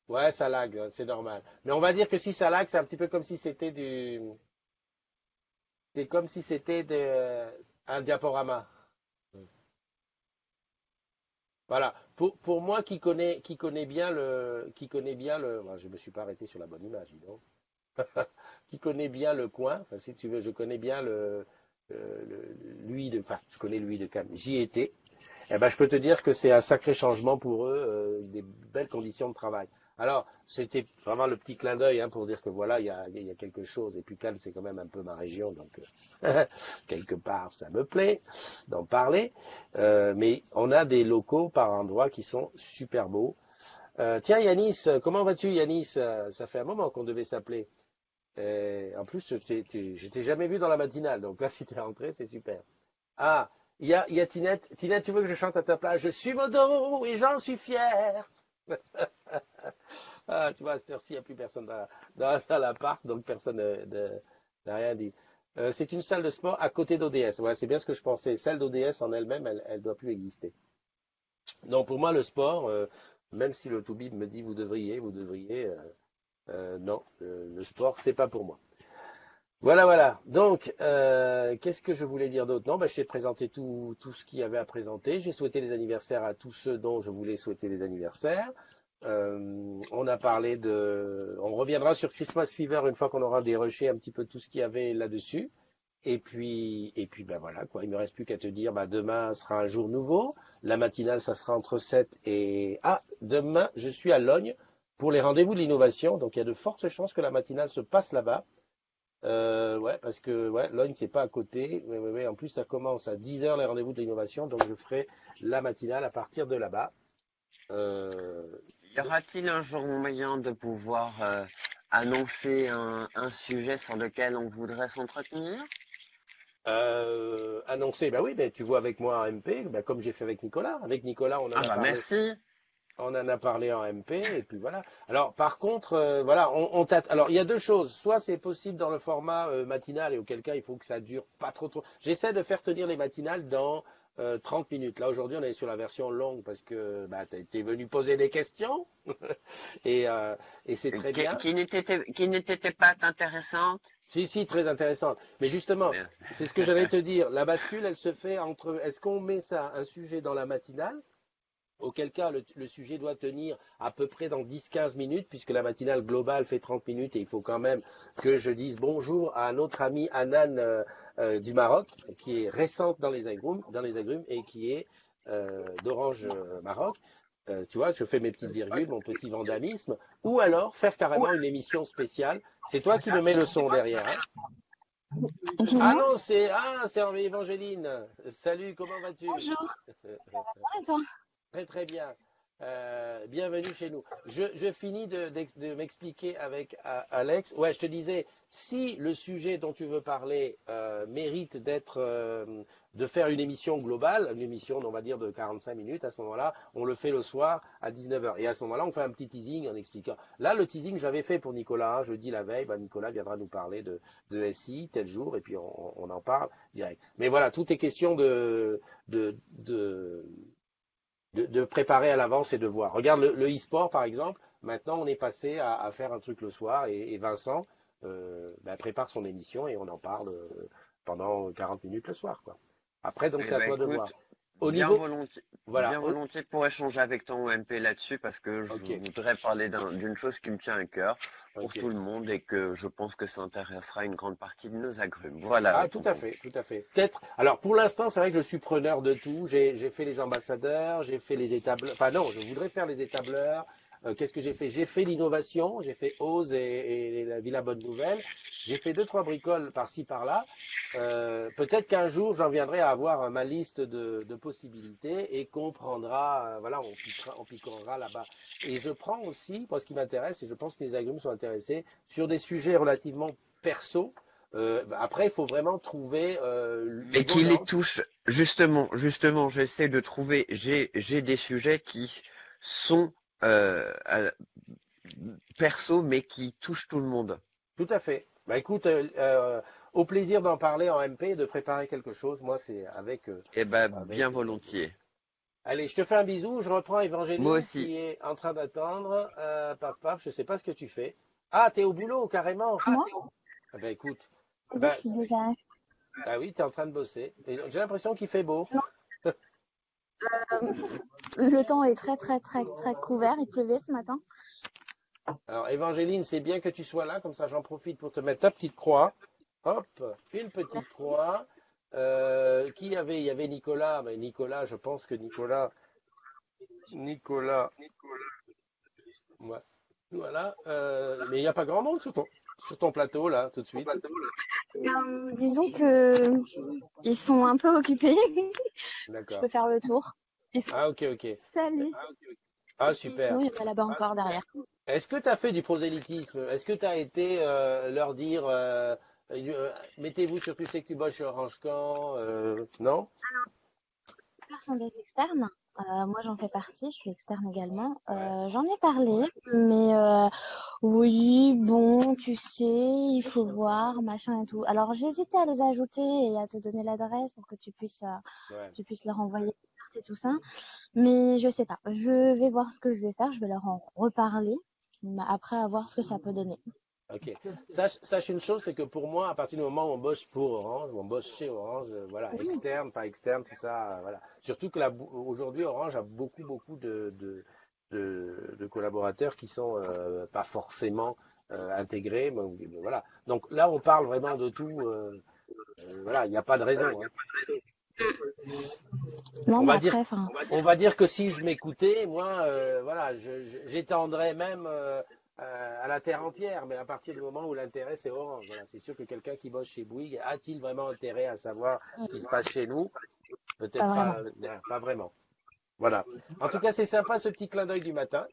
Ouais, ça lag, c'est normal. Mais on va dire que si ça lag, c'est un petit peu comme si c'est comme si c'était un diaporama. Voilà. Pour moi qui connais bien le, je me suis pas arrêté sur la bonne image, dis donc. Qui connaît bien le coin, enfin, si tu veux, je connais bien enfin, je connais l'huile de Cannes, j'y étais. Eh ben, je peux te dire que c'est un sacré changement pour eux, des belles conditions de travail. Alors, c'était vraiment le petit clin d'œil pour dire que voilà, il y a quelque chose. Et puis Cannes, c'est quand même un peu ma région, donc quelque part, ça me plaît d'en parler. Mais on a des locaux par endroits qui sont super beaux. Tiens, Yanis, comment vas-tu, Yanis? Ça fait un moment qu'on devait s'appeler. En plus, je t'ai jamais vu dans la matinale, donc là, si t'es rentré, c'est super. Ah, il y a Tinette. Tinette, tu veux que je chante à ta place? Je suis modo et j'en suis fier. Ah, tu vois, à cette heure-ci, il n'y a plus personne dans l'appart, donc personne n'a rien dit. C'est une salle de sport à côté d'ODS. Ouais, c'est bien ce que je pensais. Celle d'ODS en elle-même, elle doit plus exister. Non, pour moi, le sport, même si le Toubib me dit vous devriez, non, le sport, c'est pas pour moi. Voilà, voilà. Donc, qu'est-ce que je voulais dire d'autre? Non, ben, je t'ai présenté tout ce qu'il y avait à présenter. J'ai souhaité les anniversaires à tous ceux dont je voulais souhaiter les anniversaires. On a parlé on reviendra sur Christmas Fever une fois qu'on aura dérushé un petit peu tout ce qu'il y avait là-dessus. Et puis, ben voilà, quoi. Il me reste plus qu'à te dire, bah, demain sera un jour nouveau. La matinale, ça sera entre 7 et, demain, je suis à Logne pour les rendez-vous de l'innovation. Donc, il y a de fortes chances que la matinale se passe là-bas. Ouais, parce que ouais, Logne, c'est pas à côté. Ouais, ouais, ouais. En plus, ça commence à 10 heures les rendez-vous de l'innovation, donc je ferai la matinale à partir de là-bas. Euh, Y aura-t-il un jour moyen de pouvoir annoncer un sujet sur lequel on voudrait s'entretenir? Annoncer, bah oui, ben tu vois avec moi en MP, ben comme j'ai fait avec Nicolas. Avec Nicolas, on en Ah a bah parlé. merci. On en a parlé en MP, et puis voilà. Alors, par contre, voilà, alors, il y a deux choses. Soit c'est possible dans le format matinal, et auquel cas, il faut que ça dure pas trop. J'essaie de faire tenir les matinales dans 30 minutes. Là, aujourd'hui, on est sur la version longue parce que bah, tu es venu poser des questions, et, euh, et c'est très bien. Qui n'était pas intéressante? Si, si, très intéressante. Mais justement, Mais- c'est ce que j'allais te dire. La bascule, elle se fait entre, est-ce qu'on met ça, un sujet dans la matinale? Auquel cas, le sujet doit tenir à peu près dans 10-15 minutes, puisque la matinale globale fait 30 minutes et il faut quand même que je dise bonjour à notre amie Anan du Maroc, qui est récente dans les agrumes et qui est d'Orange Maroc. Tu vois, je fais mes petites virgules, mon petit vandalisme, ou alors faire carrément une émission spéciale. C'est toi qui me mets le son derrière, hein? Ah Dis-moi. non, c'est Évangéline. Salut, comment vas-tu? Bonjour. Ah, attends. Très très bien. Bienvenue chez nous. Je finis de m'expliquer avec Alex. Ouais, je te disais, si le sujet dont tu veux parler mérite de faire une émission globale, une émission, on va dire, de 45 minutes, à ce moment-là, on le fait le soir à 19 heures. Et à ce moment-là, on fait un petit teasing en expliquant. Là, le teasing, j'avais fait pour Nicolas, jeudi la veille, bah, Nicolas viendra nous parler de SI tel jour, et puis on en parle direct. Mais voilà, tout est question de, de, de préparer à l'avance et de voir. Regarde le e-sport, par exemple. Maintenant, on est passé à faire un truc le soir et Vincent prépare son émission et on en parle pendant 40 minutes le soir, quoi. Après, donc, Eh c'est à ben toi de voir. écoute, Au bien niveau, volontiers, voilà, bien volontiers pour échanger avec ton MP là-dessus parce que je ok, voudrais parler d'une chose qui me tient à cœur pour ok. tout le monde et que je pense que ça intéressera une grande partie de nos agrumes. Voilà Ah, tout à donc. fait, tout à fait. Peut-être. Alors, pour l'instant, c'est vrai que je suis preneur de tout. J'ai fait les ambassadeurs, j'ai fait les étableurs. Enfin, non, je voudrais faire les étableurs. Qu'est-ce que j'ai fait? J'ai fait l'innovation, j'ai fait Ose et la Villa Bonne Nouvelle. J'ai fait deux, trois bricoles par-ci, par-là. Peut-être qu'un jour, j'en viendrai à avoir ma liste de possibilités et qu'on prendra, voilà, on piquera là-bas. Et je prends aussi, moi, ce qui m'intéresse, et je pense que les agrumes sont intéressés, sur des sujets relativement perso. Après, il faut vraiment trouver le Et bon qui les angle. touche, justement, j'essaie de trouver, j'ai des sujets qui sont perso, mais qui touchent tout le monde. Tout à fait. Bah écoute, au plaisir d'en parler en MP, de préparer quelque chose. Moi, c'est Eh ben, avec bien volontiers. Allez, je te fais un bisou. Je reprends Moi Évangéline aussi. qui est en train d'attendre. Paf, paf, je sais pas ce que tu fais. Ah, t'es au boulot carrément. Moi, Ah ben écoute, c'est ben, dire qu'il déjà. ah oui, t'es en train de bosser. Et j'ai l'impression qu'il fait beau. Non, le temps est très, très, très, très couvert. Il pleuvait ce matin. Alors, Évangéline, c'est bien que tu sois là, comme ça j'en profite pour te mettre ta petite croix. Hop, une petite Merci. croix. Il y avait Nicolas, mais Nicolas, je pense que Nicolas, ouais, voilà. Mais il n'y a pas grand monde sur ton plateau, là, tout de suite. Disons que ils sont un peu occupés. Je peux D'accord. faire le tour. Ils sont... Ah, ok, ok. Salut. Ah, Et sinon, super. il y en a là-bas encore derrière. Est-ce que tu as fait du prosélytisme? Est-ce que tu as été leur dire, mettez-vous sur tu sais que tu bosses chez Orange Camp, non? Sont des externes. Moi, j'en fais partie. Je suis externe également. Ouais. J'en ai parlé, mais oui, bon, tu sais, il faut voir, machin et tout. Alors, j'hésitais à les ajouter et à te donner l'adresse pour que Ouais. tu puisses leur envoyer des cartes et tout ça. Mais je sais pas. Je vais voir ce que je vais faire. Je vais leur en reparler. Mais après, à voir ce que ça peut donner. Ok. Sache une chose, c'est que pour moi, à partir du moment où on bosse pour Orange, où on bosse chez Orange, voilà, Oui, externe, pas externe, tout ça, voilà. Surtout que là, aujourd'hui, Orange a beaucoup, beaucoup de collaborateurs qui sont pas forcément intégrés, mais voilà. Donc là, on parle vraiment de tout. Voilà, il n'y a pas de raison, hein. non, On mais va dire, après, enfin, on va dire que si je m'écoutais, moi, voilà, j'étendrais même à la terre entière, mais à partir du moment où l'intérêt c'est Orange. Voilà, c'est sûr que quelqu'un qui bosse chez Bouygues a-t-il vraiment intérêt à savoir ce qui se passe chez nous? pas Peut-être vraiment. pas, pas vraiment. Voilà. En tout cas, c'est sympa ce petit clin d'œil du matin.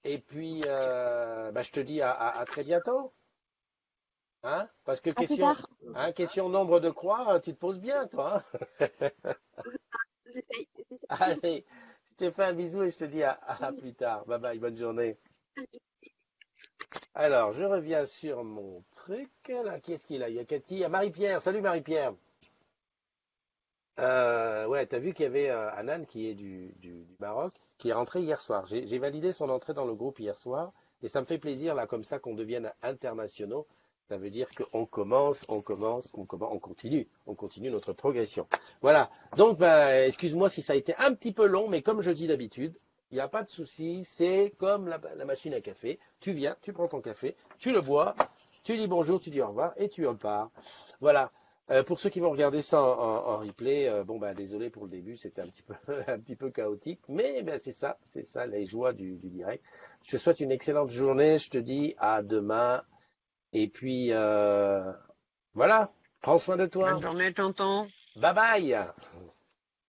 Et puis, bah, je te dis à très bientôt, hein? Parce que À plus question, tard. hein, question nombre de croix, tu te poses bien, toi, hein. J'essaye. Allez, je te fais un bisou et je te dis à plus tard. Bye bye, bonne journée. Alors, je reviens sur mon truc. Là, qui est-ce qu'il a? Il y a Cathy. Ah, Marie-Pierre. Salut Marie-Pierre. Ouais, t'as vu qu'il y avait Anan qui est du Maroc, qui est rentré hier soir. J'ai validé son entrée dans le groupe hier soir et ça me fait plaisir là comme ça qu'on devienne internationaux. Ça veut dire qu'on on continue notre progression. Voilà. Donc, bah, excuse-moi si ça a été un petit peu long, mais comme je dis d'habitude, il n'y a pas de souci. C'est comme la machine à café. Tu viens, tu prends ton café, tu le bois, tu dis bonjour, tu dis au revoir et tu repars. Voilà. Pour ceux qui vont regarder ça en replay, bon bah désolé pour le début, c'était un petit peu un petit peu chaotique, mais ben, c'est ça les joies du direct. Je te souhaite une excellente journée, je te dis à demain, et puis voilà, prends soin de Bonne toi, journée, tonton. bye bye.